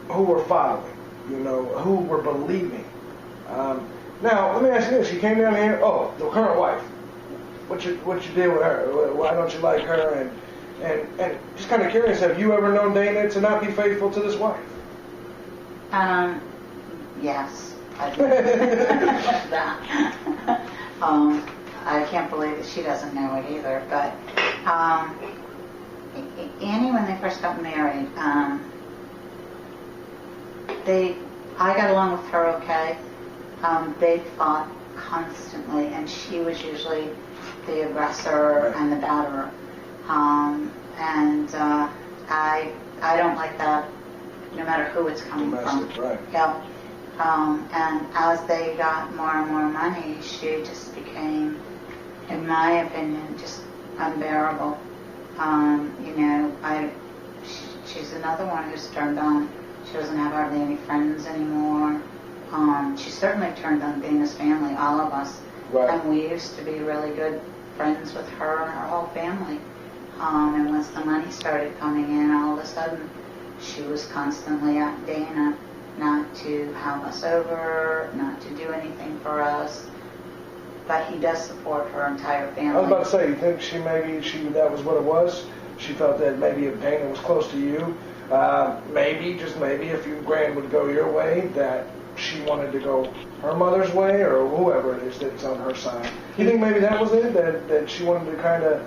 who we're following, who we're believing. Now, let me ask you this. You came down here, the current wife. What you did with her? Why don't you like her? And just kind of curious, have you ever known Dana to not be faithful to this wife? Yes. I do. I can't believe that she doesn't know it either. But Annie, when they first got married, I got along with her okay. They fought constantly, and she was usually the aggressor and the batterer. I don't like that, no matter who it's coming from. Right. Yep. And as they got more and more money, she just became, in my opinion, just unbearable. She's another one who's turned on. She doesn't have hardly any friends anymore. She certainly turned on Dana's family, all of us. Right. And we used to be really good friends with her and her whole family. And once the money started coming in, all of a sudden, she was constantly at Dana not to have us over, not to do anything for us. But he does support her entire family. I was about to say, you think that was what it was? She felt that maybe if Dana was close to you, just maybe, if your grand would go your way, that she wanted to go her mother's way, or whoever it is that's on her side. You think maybe that was it? That she wanted to kind of,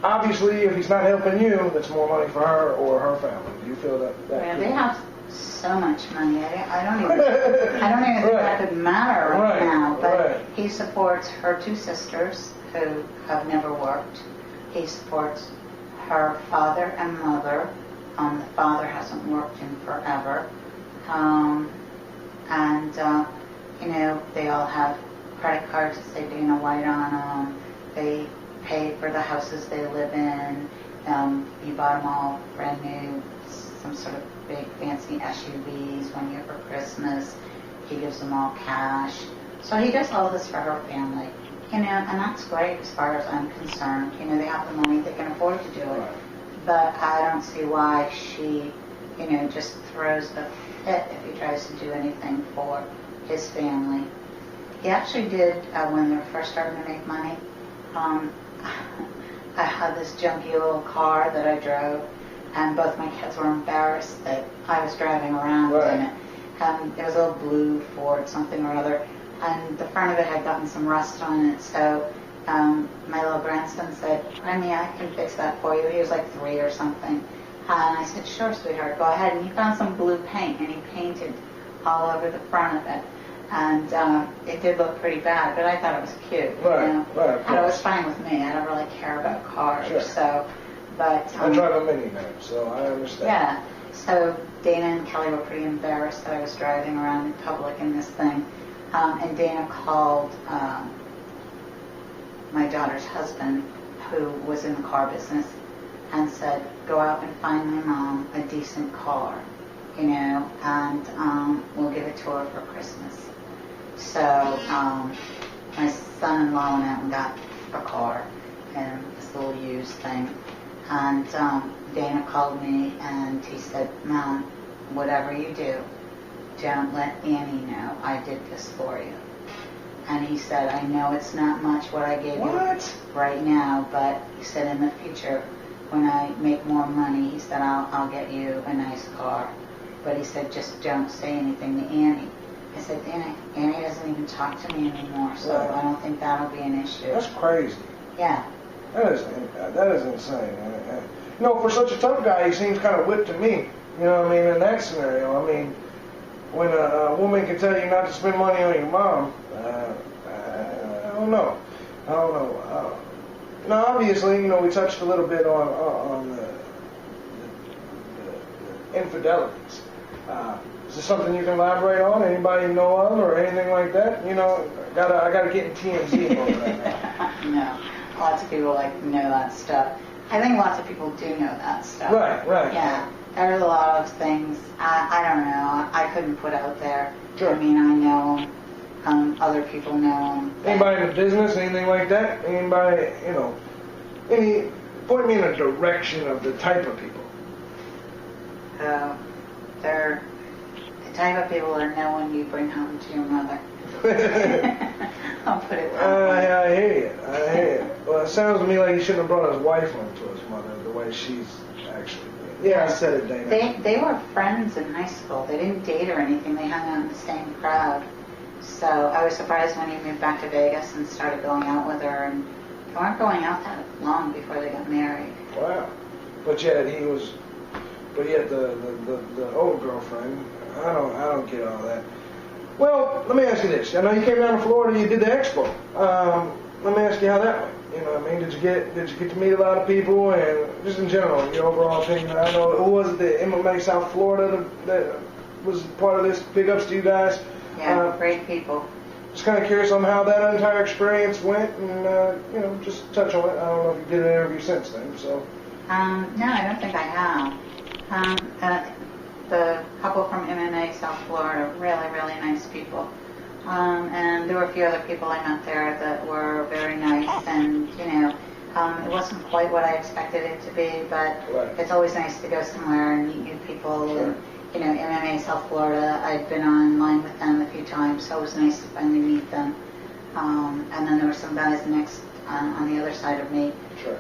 obviously, if he's not helping you, that's more money for her or her family. Do you feel that? Well, they have so much money. I don't even think that could matter right now. But he supports her 2 sisters who have never worked. He supports her father and mother. The father hasn't worked in forever. They all have credit cards that say Dana White on them. They pay for the houses they live in. He bought them all brand new, some sort of big fancy SUVs one year for Christmas. He gives them all cash. So he does all this for her family, and that's great as far as I'm concerned. They have the money, they can afford to do it. Right. But I don't see why she, just throws a fit if he tries to do anything for his family. He actually did, when they were first starting to make money, I had this junky little car that I drove, and both my kids were embarrassed that I was driving around in it. It was a little blue Ford something or other, and the front of it had gotten some rust on it, so my little grandson said, "Remy, I can fix that for you." He was like 3 or something. And I said, "Sure, sweetheart, go ahead." And he found some blue paint, and he painted all over the front of it. And it did look pretty bad, but I thought it was cute. Right. And it was fine with me. I don't really care about cars. Sure. So, but I drive a minivan, so I understand. Yeah. So Dana and Kelly were pretty embarrassed that I was driving around in public in this thing. And Dana called my daughter's husband, who was in the car business, and said, "Go out and find my mom a decent car, and we'll give it to her for Christmas." So my son-in-law went out and got a car, and this little used thing. And Dana called me, and he said, "Mom, whatever you do, don't let Annie know I did this for you." And he said, "I know it's not much what I gave you right now, but," he said, "in the future, when I make more money," he said, I'll get you a nice car." But he said, "Just don't say anything to Annie." I said, Annie doesn't even talk to me anymore, so I don't think that'll be an issue. That's crazy. Yeah. That is insane. For such a tough guy, he seems kind of whipped to me. In that scenario. When a woman can tell you not to spend money on your mom, I don't know. Now, obviously, we touched a little bit on the infidelities. Is this something you can elaborate on? Anybody know of or anything like that? I gotta get in TMZ mode right now. No, lots of people know that stuff. I think lots of people do know that stuff. Right. Yeah, there's a lot of things I don't know. I couldn't put out there. Sure. I know them. Other people know them. Anybody in the business, anything like that? Anybody, point me in a direction of the type of people. They're the type of people that no one you bring home to your mother. I'll put it that way. I hear you. Well, it sounds to me like he shouldn't have brought his wife home to his mother the way she's actually. Yeah, I said it, Dana. They were friends in high school. They didn't date or anything. They hung out in the same crowd. So I was surprised when he moved back to Vegas and started going out with her. And they weren't going out that long before they got married. Wow. But yet the old girlfriend, I don't get all that. Well, let me ask you this. I know you came down to Florida, you did the expo. Let me ask you how that went. Did you get to meet a lot of people, and just in general, your overall opinion? I know, who was it, the MMA South Florida that was part of this? Big ups to you guys. Yeah, great people. Just kind of curious on how that entire experience went, and just touch on it. I don't know if you did an interview since then, so. No, I don't think I have. The couple from MMA South Florida, really, really nice people. And there were a few other people I met there that were very nice, and it wasn't quite what I expected it to be, but it's always nice to go somewhere and meet new people. Sure. And MMA South Florida, I'd been online with them a few times, so it was nice to finally meet them. And then there were some guys next on the other side of me, Sure.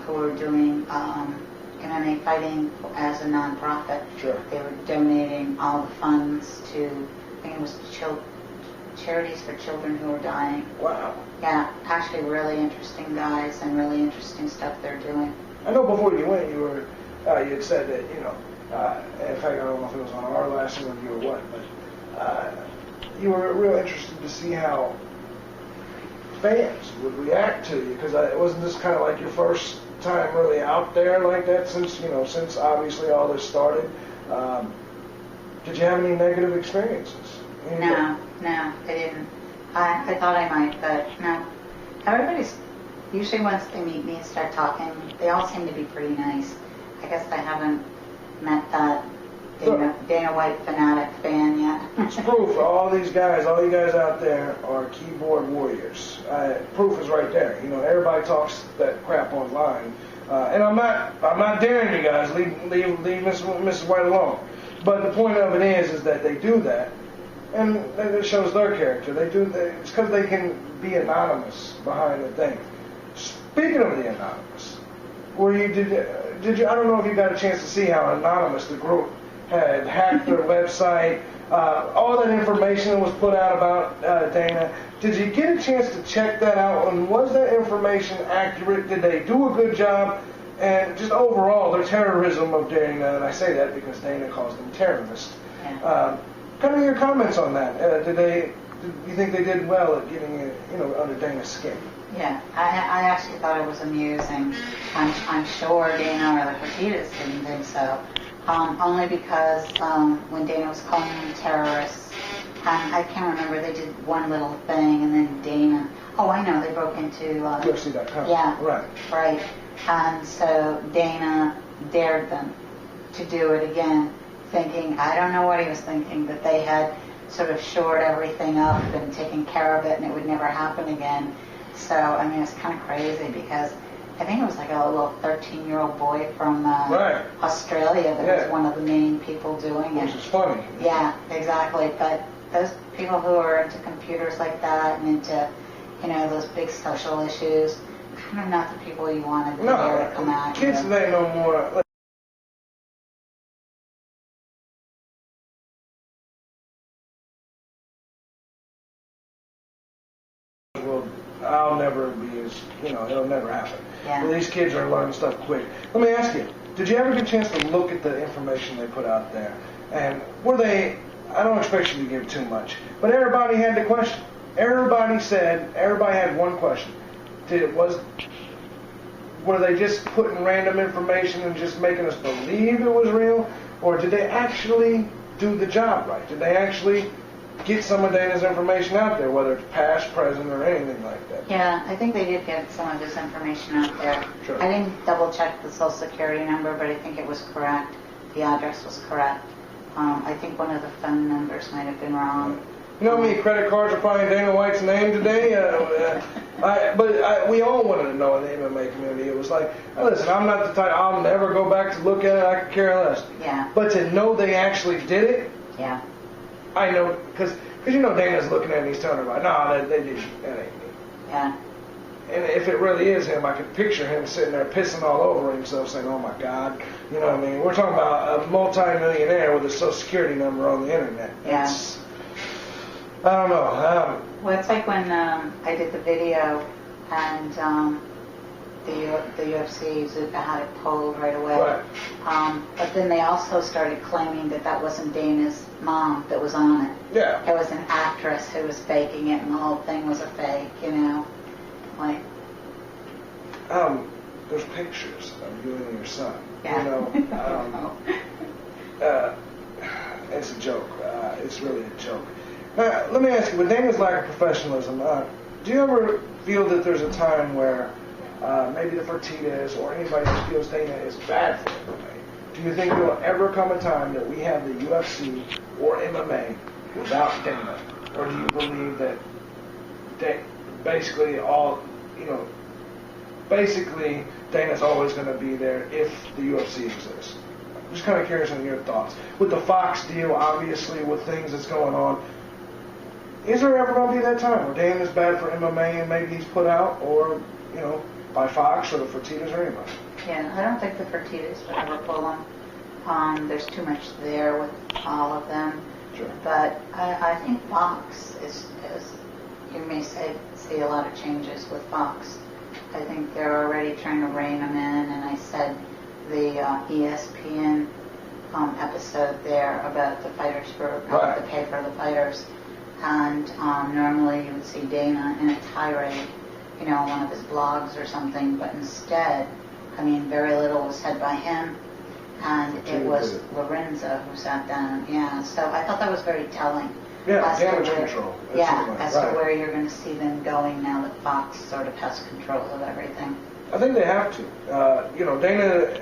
Who were doing MMA fighting as a nonprofit. Sure. They were donating all the funds to, I think it was charities for children who were dying. Wow. Yeah, actually really interesting guys and really interesting stuff they're doing. I know before you went, you had said that, in fact, I don't know if it was on our last interview or what, but you were real interested to see how fans would react to you, because it wasn't just kind of like your first time really out there like that since obviously all this started. Did you have any negative experiences? No, I didn't. I thought I might, but no. Everybody's, usually once they meet me and start talking, they all seem to be pretty nice. I guess I haven't met that Dana White fanatic fan yet. It's proof. All these guys, all you guys out there are keyboard warriors. Proof is right there. You know, everybody talks that crap online, and I'm not daring you guys. Leave Mrs. White alone. But the point of it is that they do that, and it shows their character. It's because they can be anonymous behind the thing. Speaking of the anonymous, did you? I don't know if you got a chance to see how anonymous the group had hacked their website. All that information was put out about Dana. Did you get a chance to check that out? And was that information accurate? Did they do a good job? And just overall, their terrorism of Dana, and I say that because Dana calls them terrorists. Yeah. Kind of your comments on that. Do you think they did well at getting it, under Dana's skin? Yeah, I actually thought it was amusing. I'm sure Dana or the Fertittas didn't think so. Only because when Dana was calling them terrorists, I can't remember, they did one little thing, and then Dana, I know, they broke into UFC.com. Yeah, right. And so Dana dared them to do it again, thinking, I don't know what he was thinking, that they had sort of shored everything up and taken care of it and it would never happen again. So, I mean, it's kind of crazy because I think it was like a little 13-year-old boy from Australia that was one of the main people doing it. Which is funny. Yeah, exactly. But those people who are into computers like that and into, those big social issues, kind of not the people you want to to come out. Kids today know more. I'll never be as, it'll never happen. Yeah. Well, these kids are learning stuff quick. Let me ask you, did you ever get a chance to look at the information they put out there? And were they, I don't expect you to give too much, but everybody had the question. Everybody had one question. Were they just putting random information and just making us believe it was real? Or did they actually do the job right? Did they actually get some of Dana's information out there, whether it's past, present, or anything like that? Yeah, I think they did get some of this information out there. Sure. I didn't double check the social security number, but I think it was correct. The address was correct. I think one of the phone numbers might have been wrong. You know how many credit cards are probably in Dana White's name today? We all wanted to know in the MMA community. It was like, listen, I'm not the type, I'll never go back to look at it, I could care less. Yeah. But to know they actually did it, yeah. I know, because Dana's looking at me, he's telling everybody, no, they did that ain't me. Yeah. And if it really is him, I could picture him sitting there pissing all over himself saying, oh my God, you know what I mean? We're talking about a multi-millionaire with a social security number on the internet. Yeah. I don't know. Well, it's like when I did the video and the UFC had it pulled right away. Right. But then they also started claiming that wasn't Dana's mom that was on it. Yeah. It was an actress who was faking it, and the whole thing was a fake, Like. There's pictures of you and your son. Yeah. It's a joke. It's really a joke. Let me ask you, with Dana's lack of professionalism, do you ever feel that there's a time where maybe the Fertittas or anybody that feels Dana is bad for MMA? Do you think there will ever come a time that we have the UFC or MMA without Dana? Or do you believe that basically Dana's always going to be there if the UFC exists? I'm just kind of curious on your thoughts. With the Fox deal, obviously, with things that's going on, is there ever going to be that time where Dana's bad for MMA and maybe he's put out, or, by Fox or the Fertittas or anybody? Yeah, I don't think the Fertittas would ever pull them. There's too much there with all of them. Sure. But I think Fox is you may see a lot of changes with Fox. I think they're already trying to rein them in, and I said the ESPN episode there about the fighters group, how to pay for the fighters. And normally you would see Dana in a tirade, on one of his blogs or something, but instead, very little was said by him, and it was Lorenzo who sat down. Yeah, so I thought that was very telling. Yeah, damage control. As to where you're going to see them going now that Fox sort of has control of everything. I think they have to. Dana,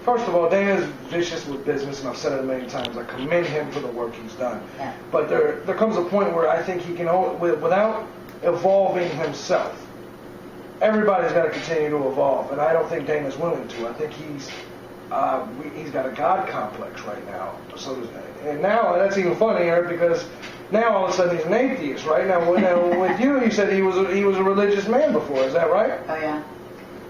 First of all, Dana's vicious with business, and I've said it a million times. I commend him for the work he's done. Yeah. But there comes a point where I think he can, without evolving himself, everybody's got to continue to evolve, and I don't think Dana's willing to. I think he's got a God complex right now. So, and now that's even funnier because now all of a sudden he's an atheist, right? Now with you said he was a religious man before. Is that right? Oh yeah.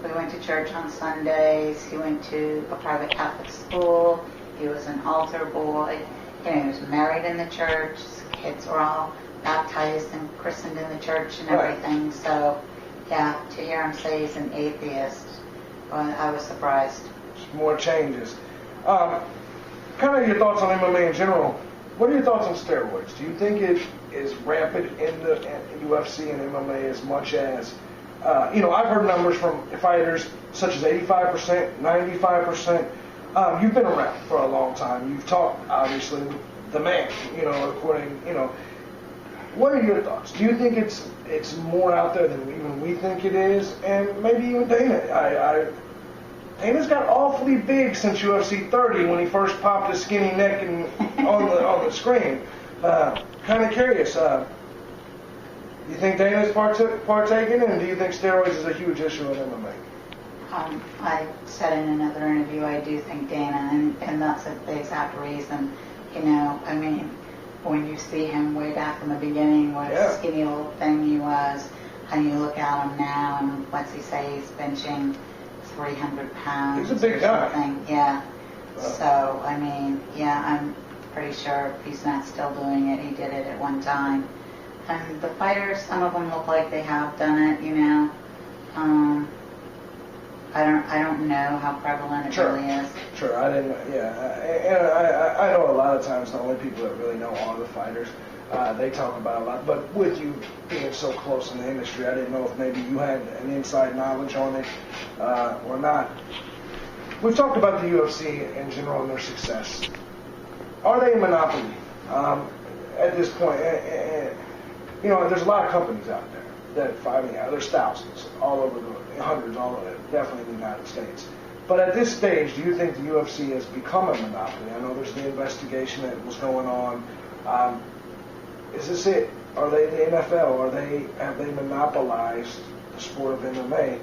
We went to church on Sundays. He went to a private Catholic school. He was an altar boy. He was married in the church. His kids were all baptized and christened in the church and everything. So, yeah, to hear him say he's an atheist, well, I was surprised. More changes. Kind of your thoughts on MMA in general. What are your thoughts on steroids? Do you think it is rampant in the UFC and MMA as much as, I've heard numbers from fighters such as 85%, 95%. You've been around for a long time. You've talked, obviously, with the man, what are your thoughts? Do you think it's more out there than even we think it is? And maybe even Dana. Dana's got awfully big since UFC 30 when he first popped his skinny neck on the screen. Kind of curious. Do you think Dana's partaking, and do you think steroids is a huge issue in MMA? I said in another interview, I do think Dana, and that's the exact reason. When you see him way back in the beginning, what a skinny little thing he was, and you look at him now, and what's he say? He's benching 300 pounds. He's a big guy. Something. Yeah. So, I'm pretty sure if he's not still doing it, he did it at one time. And the fighters, some of them look like they have done it, I don't know how prevalent it really is. Sure, I didn't. Yeah, and I know a lot of times the only people that really know are the fighters. They talk about a lot, but with you being so close in the industry, I didn't know if maybe you had an inside knowledge on it or not. We've talked about the UFC in general and their success. Are they a monopoly at this point? There's a lot of companies out there that fighting out. There's thousands all over hundreds all over, definitely in the United States. But at this stage, do you think the UFC has become a monopoly? I know there's the investigation that was going on. Is this it? Are they the NFL? Have they monopolized the sport of MMA?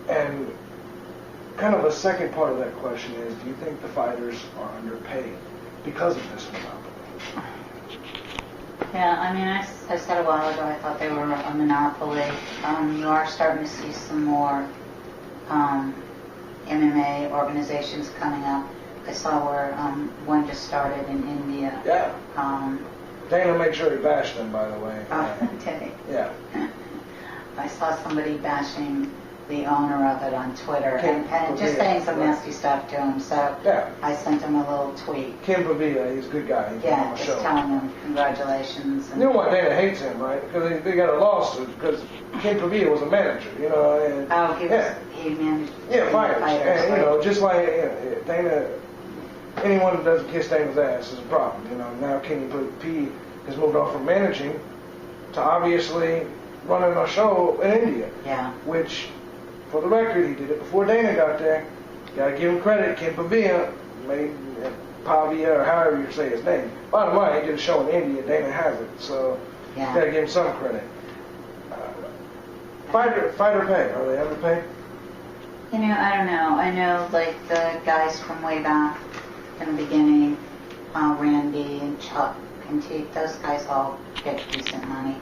And kind of a second part of that question is, do you think the fighters are underpaid because of this monopoly? Yeah, I said a while ago I thought they were a monopoly. You are starting to see some more MMA organizations coming up. I saw where one just started in India. Yeah. Dana made sure he bashed them, by the way. Did he? Yeah. I saw somebody bashing the owner of it on Twitter and just saying some nasty stuff to him. So I sent him a little tweet. Kim Pavia, he's a good guy. He's on the show. Just telling him congratulations. You know why Dana hates him, right? Because they got a lawsuit because Kim Pavia was a manager, And, he managed. Fighters. And, just like Dana, anyone that doesn't kiss Dana's ass is a problem. Now Kenny P has moved on from managing to obviously running a show in India. Yeah. Which, for the record, he did it before Dana got there. Got to give him credit. Kim Pavia made Pavia, or however you say his name. Bottom line, he did a show in India. Dana has it, so got to give him some credit. Fighter pay, are they underpaid? I don't know. I know, like, the guys from way back in the beginning, Randy and Chuck and Teague, those guys all get decent money.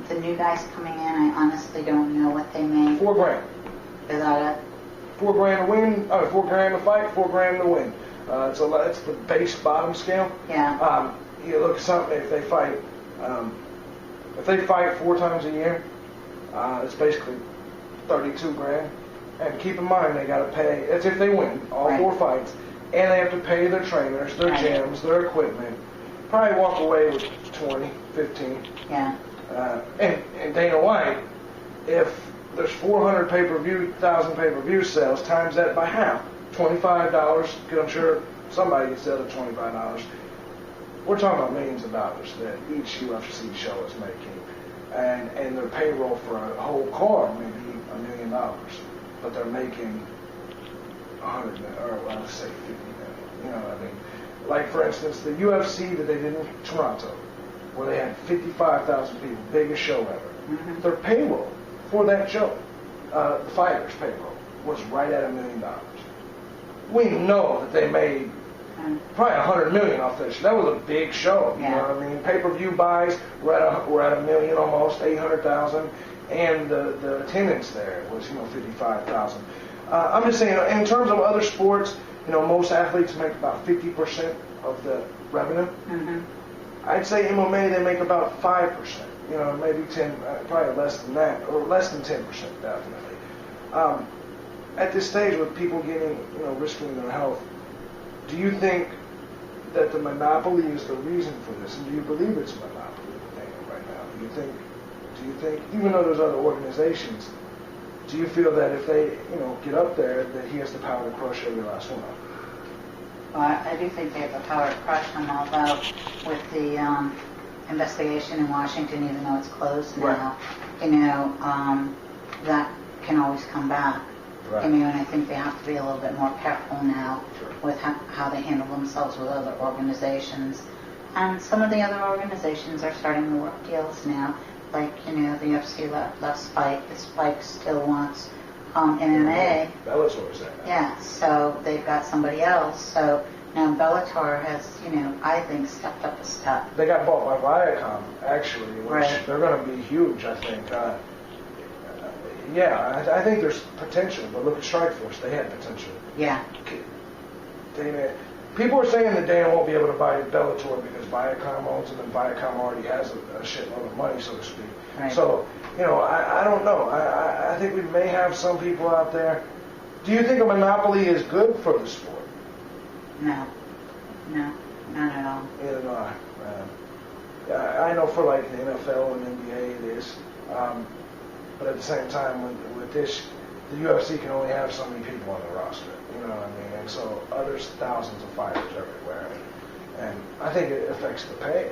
The new guys coming in, I honestly don't know what they make. $4,000. Is that it? $4,000 to win, $4,000 to fight, $4,000 to win. It's the base bottom scale. Yeah. You look at something, if they fight 4 times a year, it's basically $32,000. And keep in mind, they got to pay, that's if they win all 4 fights, and they have to pay their trainers, their gyms, their equipment. Probably walk away with 20, 15. Yeah. And Dana White, if there's 400 1,000 pay-per-view sales, times that by half, $25, because I'm sure somebody can sell at $25. We're talking about millions of dollars that each UFC show is making. And their payroll for a whole card may be $1 million. But they're making 100 million, or well, let's say 50 million. You know what I mean? Like, for instance, the UFC that they did in Toronto, where they had 55,000 people, biggest show ever. Mm-hmm. Their payroll for that show, the fighters' payroll, was right at $1 million. We know that they made probably $100 million off that show. That was a big show. You know what I mean? Pay-per-view buys were at $1 million, almost 800,000, and the attendance there was 55,000. I'm just saying, in terms of other sports, most athletes make about 50% of the revenue. Mm-hmm. I'd say MMA they make about 5%. Maybe 10, probably less than that, or less than 10%, definitely. At this stage, with people getting, risking their health, do you think that the monopoly is the reason for this, and do you believe it's a monopoly right now? Do you think, even though there's other organizations, do you feel that if they, get up there, that he has the power to crush every last one of them? Well, I do think they have the power to crush them, although with the investigation in Washington, even though it's closed now, that can always come back. Right. And I think they have to be a little bit more careful now with how they handle themselves with other organizations. And some of the other organizations are starting to work deals now. Like, the UFC left Spike. The Spike still wants MMA. Bellator's there now. Yeah, so they've got somebody else. So now Bellator has, I think, stepped up a step. They got bought by Viacom, actually, which they're going to be huge, I think. I think there's potential, but look at Strikeforce. They had potential. Yeah. People are saying that Dana won't be able to buy Bellator because Viacom owns them, and Viacom already has a shitload of money, so to speak. Right. So, I don't know. I think we may have some people out there. Do you think a monopoly is good for the sport? No, not at all. Neither do I. I know for like the NFL and NBA it is. But at the same time, with this, the UFC can only have so many people on the roster. You know what I mean? And so there's thousands of fighters everywhere. And I think it affects the pay.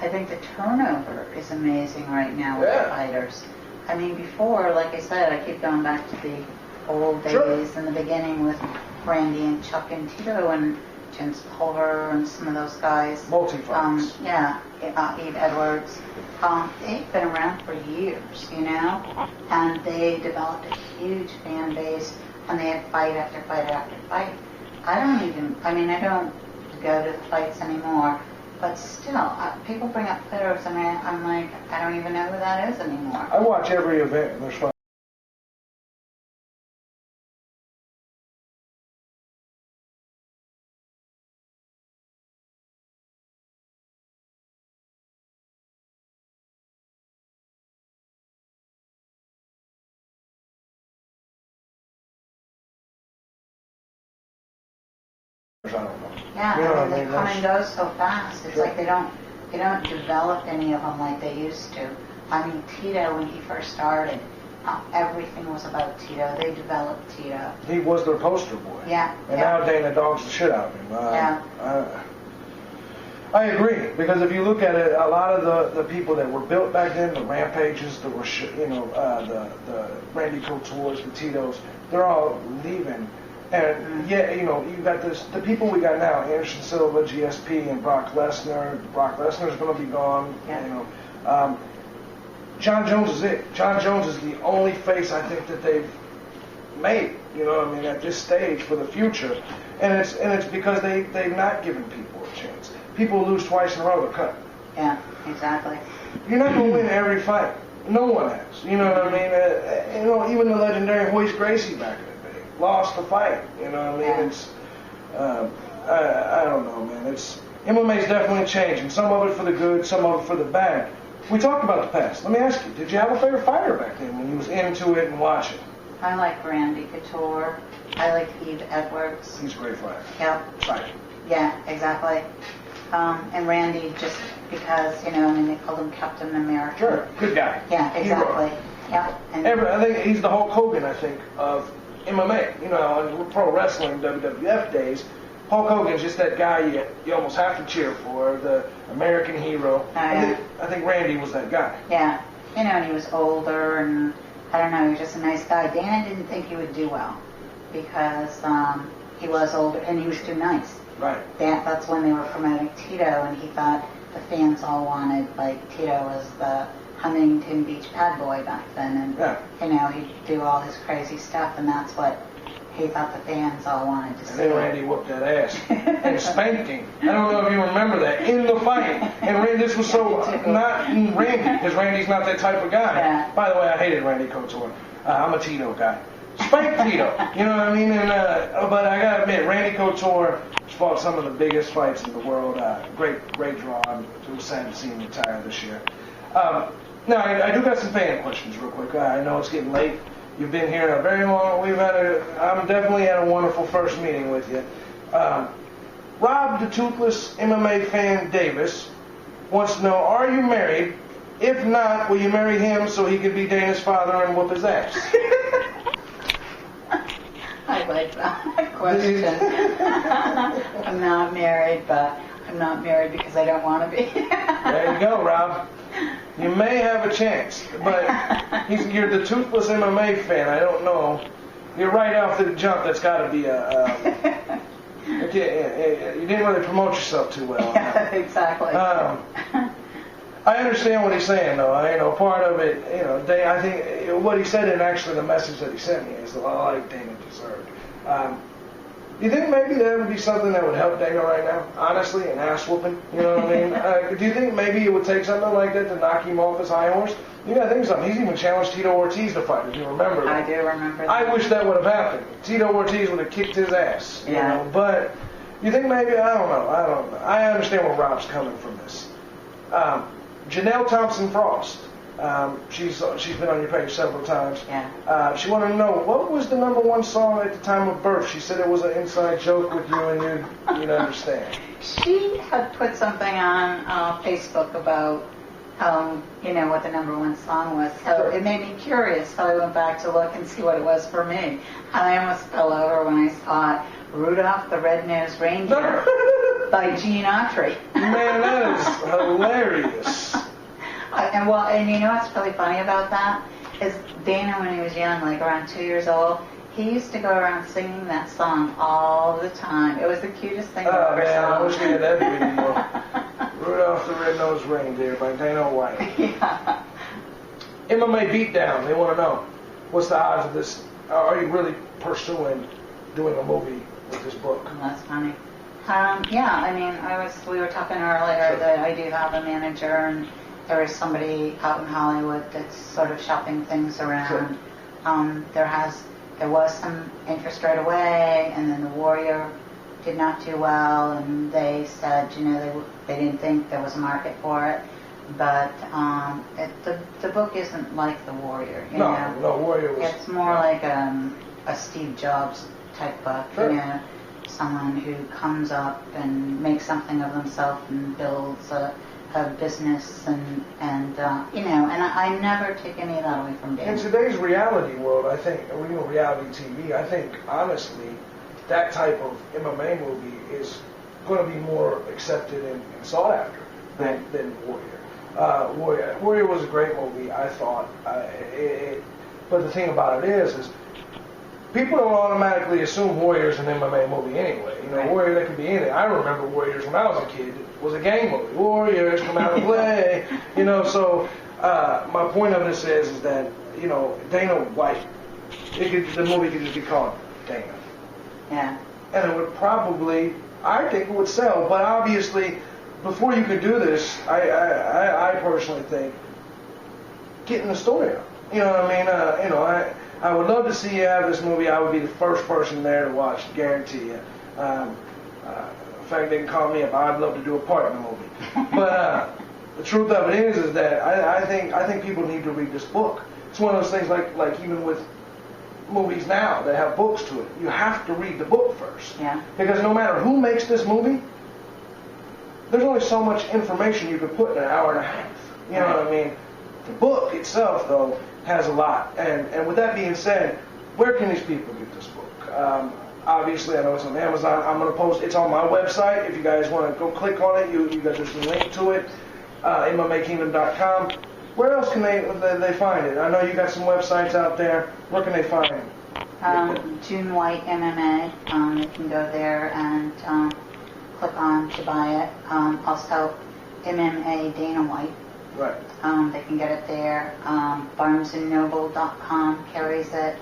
I think the turnover is amazing right now with the fighters. I mean, before, like I said, I keep going back to the old days in the beginning with Randy and Chuck and Tito and James Pulver and some of those guys. Multi-fights. Eve Edwards. They've been around for years, and they developed a huge fan base, and they had fight after fight after fight. I don't go to the fights anymore, but still, people bring up photos, and I'm like, I don't even know who that is anymore. I watch every event, and there's fun. I don't know. Yeah, they come and go so fast. It's like they don't develop any of them like they used to. I mean, Tito, when he first started, everything was about Tito. They developed Tito. He was their poster boy. Yeah. And now Dana dogs the shit out of him. I agree, because if you look at it, a lot of the people that were built back then, the Rampages, the Randy Couture's, the Titos, they're all leaving. And you've got the people we got now, Anderson Silva, GSP, and Brock Lesnar. Brock Lesnar's going to be gone. Yeah. John Jones is it. John Jones is the only face I think that they've made. At this stage for the future, and it's because they've not given people a chance. People lose twice in a row, they're cut. Yeah, exactly. You're not going to win every fight. No one has. You know what I mean? Even the legendary Royce Gracie back in the day lost the fight. You know what I mean? It's I don't know, man. MMA's definitely changing. Some of it for the good, some of it for the bad. We talked about the past. Let me ask you, did you have a favorite fighter back then when you was into it and watching? I like Randy Couture. I like Eve Edwards. He's a great fighter. Yep. Fighter. Yeah, exactly. And Randy, just because, they called him Captain America. Sure. Good guy. Yeah, exactly. Yeah. I think he's the Hulk Hogan, of MMA. In pro wrestling, WWF days, Hulk Hogan's just that guy you almost have to cheer for, the American hero. I think Randy was that guy. Yeah. And he was older, and I don't know, he was just a nice guy. Dana didn't think he would do well. because he was older and he was too nice. Right. That's when they were promoting Tito, and he thought the fans all wanted, like, Tito was the Huntington Beach bad boy back then, and he'd do all his crazy stuff, and that's what he thought the fans all wanted to see. And then Randy whooped that ass and spanked him. I don't know if you remember that in the fight. And Randy, this was so not Randy, because Randy's not that type of guy. Yeah. By the way, I hated Randy Couture. I'm a Tito guy. Spank Tito, you know what I mean? And but I gotta admit, Randy Couture fought some of the biggest fights in the world. Great draw. I'm so sad to see him retire this year. Now I do got some fan questions real quick. I know it's getting late. You've been here a very long. I'm definitely had a wonderful first meeting with you. Rob the Toothless MMA fan Davis wants to know: are you married? If not, will you marry him so he could be Dana's father and whoop his ass? I like that question. I'm not married, but I'm not married because I don't want to be. There you go, Rob. You may have a chance, but you're the Toothless MMA fan. I don't know. You're right off the jump. That's got to be you didn't really promote yourself too well. Yeah, exactly. I understand what he's saying, though. Part of it, I think what he said and actually the message that he sent me is a lot like Dana deserved. Do you think maybe that would be something that would help Dana right now? Honestly, an ass whooping. You know what I mean? Do you think maybe it would take something like that to knock him off his high horse? You gotta think something. He's even challenged Tito Ortiz to fight. If you remember that. I do remember that. I wish that would have happened. Tito Ortiz would have kicked his ass. Yeah. But you think maybe? I don't know. I understand where Rob's coming from this. Janelle Thompson Frost. She's been on your page several times. Yeah. She wanted to know what was the #1 song at the time of birth. She said it was an inside joke with you and you'd understand. She had put something on Facebook about what the #1 song was. So Sure. it made me curious. So I went back to look and see what it was for me. And I almost fell over when I saw it. Rudolph the Red-Nosed Reindeer by Gene Autry. Man, that is hilarious. And you know what's really funny about that? Is Dana, when he was young, like around 2 years old, he used to go around singing that song all the time. It was the cutest thing I've ever Man, saw. I wish we had that video. Rudolph the Red-Nosed Reindeer by Dana White. Yeah. MMA Beatdown, they want to know, what's the odds of this? Are you really pursuing doing a movie with this book? Oh, that's funny. We were talking earlier that I do have a manager, and there is somebody out in Hollywood that's sort of shopping things around. Sure. There was some interest right away, and then The Warrior did not do well, and they said, they didn't think there was a market for it. But the book isn't like The Warrior. No, Warrior was... It's more like a Steve Jobs type book. Sure. Someone who comes up and makes something of themselves and builds a business and I never take any of that away from Dana. In today's reality world, I think, reality TV, I think, honestly, that type of MMA movie is going to be more accepted and sought after than Warrior. Warrior was a great movie, I thought. But the thing about it is people don't automatically assume Warrior's an MMA movie anyway. Right. Warrior, that could be in it. I remember Warriors when I was a kid. It was a gang movie. Warriors come out and play. So my point of this is that, Dana White, the movie could just be called Dana. Yeah. And it would probably, I think it would sell. But obviously, before you could do this, I personally think, getting the story out. You know what I mean? I would love to see you have this movie. I would be the first person there to watch, guarantee you. In fact, they can call me up. I'd love to do a part in the movie. But the truth of it is that I think people need to read this book. It's one of those things like even with movies now that have books to it. You have to read the book first. Yeah. Because no matter who makes this movie, there's only so much information you could put in an hour and a half. You know what I mean? The book itself, though, has a lot. And with that being said, where can these people get this book? Obviously, I know it's on Amazon. I'm going to post. It's on my website. If you guys want to go click on it, you guys there's a link to it. MMAKingdom.com. Where else can they find it? I know you got some websites out there. Where can they find June White MMA. You can go there and click on to buy it. Also, MMA Dana White. Right. They can get it there. BarnesandNoble.com carries it.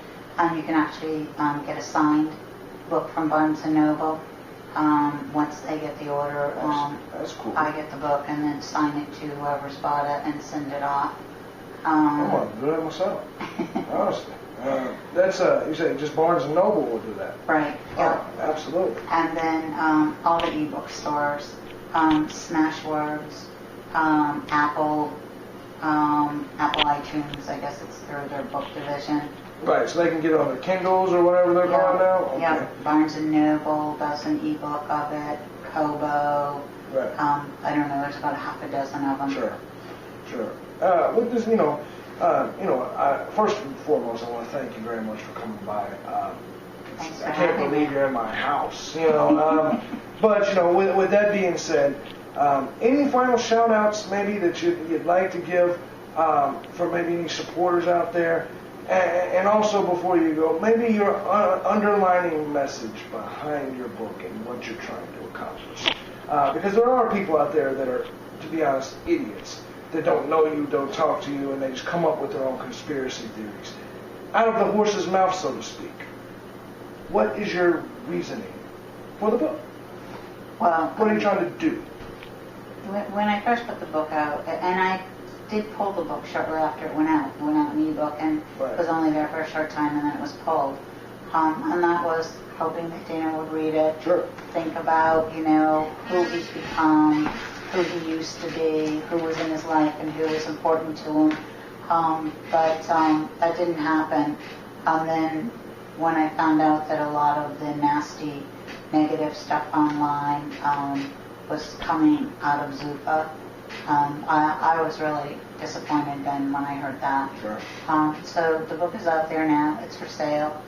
You can actually get a signed book from Barnes & Noble. Once they get the order, that's cool. I get the book and then sign it to whoever's bought it and send it off. I'm going to do it myself, honestly. That's you say just Barnes & Noble will do that. Right. Oh, absolutely. And then all the ebook stores, Smashwords, Apple iTunes, I guess it's through their book division. Right, so they can get it on their Kindles or whatever they're going now? Okay. Yeah, Barnes & Noble does an ebook of it, Kobo. Right. I don't know, there's about half a dozen of them. Sure. With this, first and foremost, I want to thank you very much for coming by. Thanks for I can't having believe me. you're in my house, But, with that being said, any final shout-outs maybe that you'd like to give for maybe any supporters out there? And also, before you go, maybe your underlining message behind your book and what you're trying to accomplish. Because there are people out there that are, to be honest, idiots, that don't know you, don't talk to you, and they just come up with their own conspiracy theories. Out of the horse's mouth, so to speak. What is your reasoning for the book? Well, What are you trying to do? when I first put the book out, and I did pull the book shortly after it went out in ebook, and Right. it was only there for a short time, and then it was pulled. And that was hoping that Dana would read it, Sure. think about, who he's become, who he used to be, who was in his life, and who was important to him. But that didn't happen. And then when I found out that a lot of the nasty, negative stuff online was coming out of Zupa, I was really disappointed then when I heard that. Sure. So the book is out there now. It's for sale.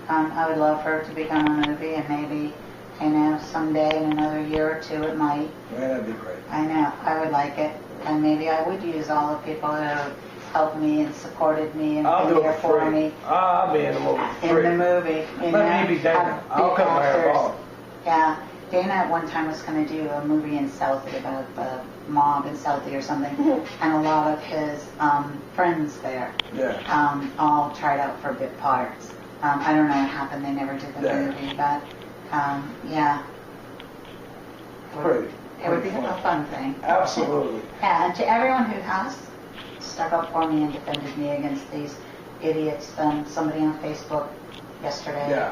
I would love for it to become a movie, and maybe, someday in another year or two it might. Yeah, that'd be great. I know. I would like it. And maybe I would use all the people who have helped me and supported me and I'll been do there it for for me you. I'll be in the movie for in free. the movie. Let me be Dana. have I'll big cut my hair actors. bald. Yeah. Dana at one time was going to do a movie in Southie about the mob in Southie or something, and a lot of his friends there Yeah. all tried out for bit parts. I don't know what happened. They never did the Yeah. movie, but yeah. Great. It would be Great a fun. fun thing. Absolutely. Yeah, and to everyone who has stuck up for me and defended me against these idiots, somebody on Facebook yesterday Yeah.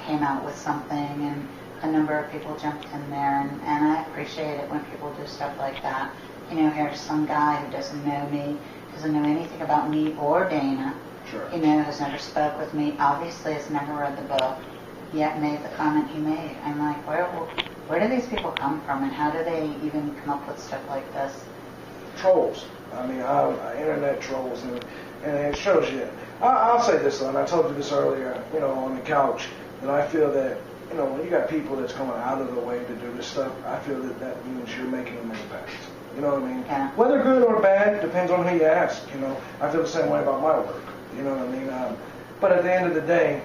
came out with something, and a number of people jumped in there, and I appreciate it when people do stuff like that. Here's some guy who doesn't know me, doesn't know anything about me or Dana, Sure. has never spoke with me, obviously has never read the book, yet made the comment he made. I'm like, where do these people come from, and how do they even come up with stuff like this? Trolls. I mean, internet trolls, and it shows you. I'll say this, though, and I told you this earlier, on the couch, that I feel that, when you got people that's going out of the way to do this stuff, I feel that means you're making an impact. You know what I mean? Yeah. Whether good or bad depends on who you ask. I feel the same way about my work. You know what I mean? But at the end of the day,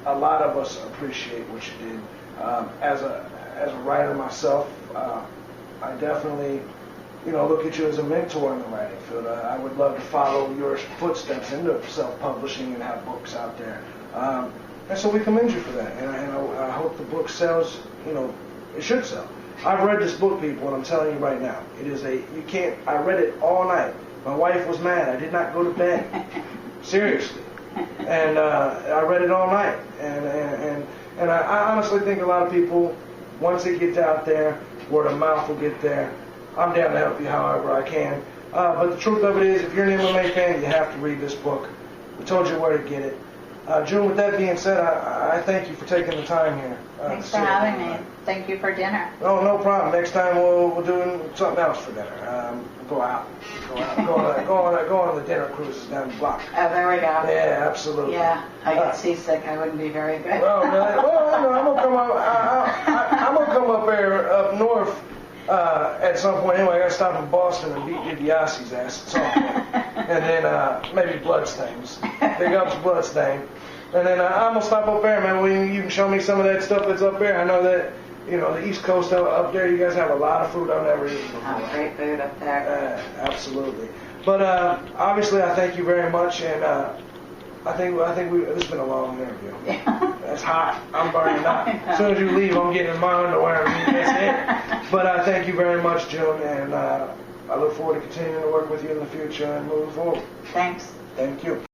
a lot of us appreciate what you did. As a writer myself, I definitely, look at you as a mentor in the writing field. I would love to follow your footsteps into self-publishing and have books out there. And so we commend you for that. And I hope the book sells, it should sell. I've read this book, people, and I'm telling you right now, I read it all night. My wife was mad. I did not go to bed. Seriously. And I read it all night. And I honestly think a lot of people, once it gets out there, word of mouth will get there. I'm down to help you however I can. But the truth of it is, if you're an MMA fan, you have to read this book. We told you where to get it. June, with that being said, I thank you for taking the time here. Thanks for having me. Thank you for dinner. Oh, no problem. Next time we'll do something else for dinner. Go out. Go on the dinner cruises down the block. Oh, there we go. Yeah, absolutely. Yeah, I get seasick. I wouldn't be very good. Well, I'm gonna come up. I'm gonna come up there up north at some point. Anyway, I gotta stop in Boston and beat DiBiase's ass at some point, and then maybe Bloodstains. Big ups Bloodstain. And then I'm gonna stop up there, man. You can show me some of that stuff that's up there. I know that the East Coast up there, you guys have a lot of food I've never eaten before. Great food up there. Absolutely. But obviously, I thank you very much, and I think this has been a long interview. Yeah. It's hot. I'm burning up. As soon as you leave, I'm getting in my underwear. That's it. But thank you very much, June, and I look forward to continuing to work with you in the future and moving forward. Thanks. Thank you.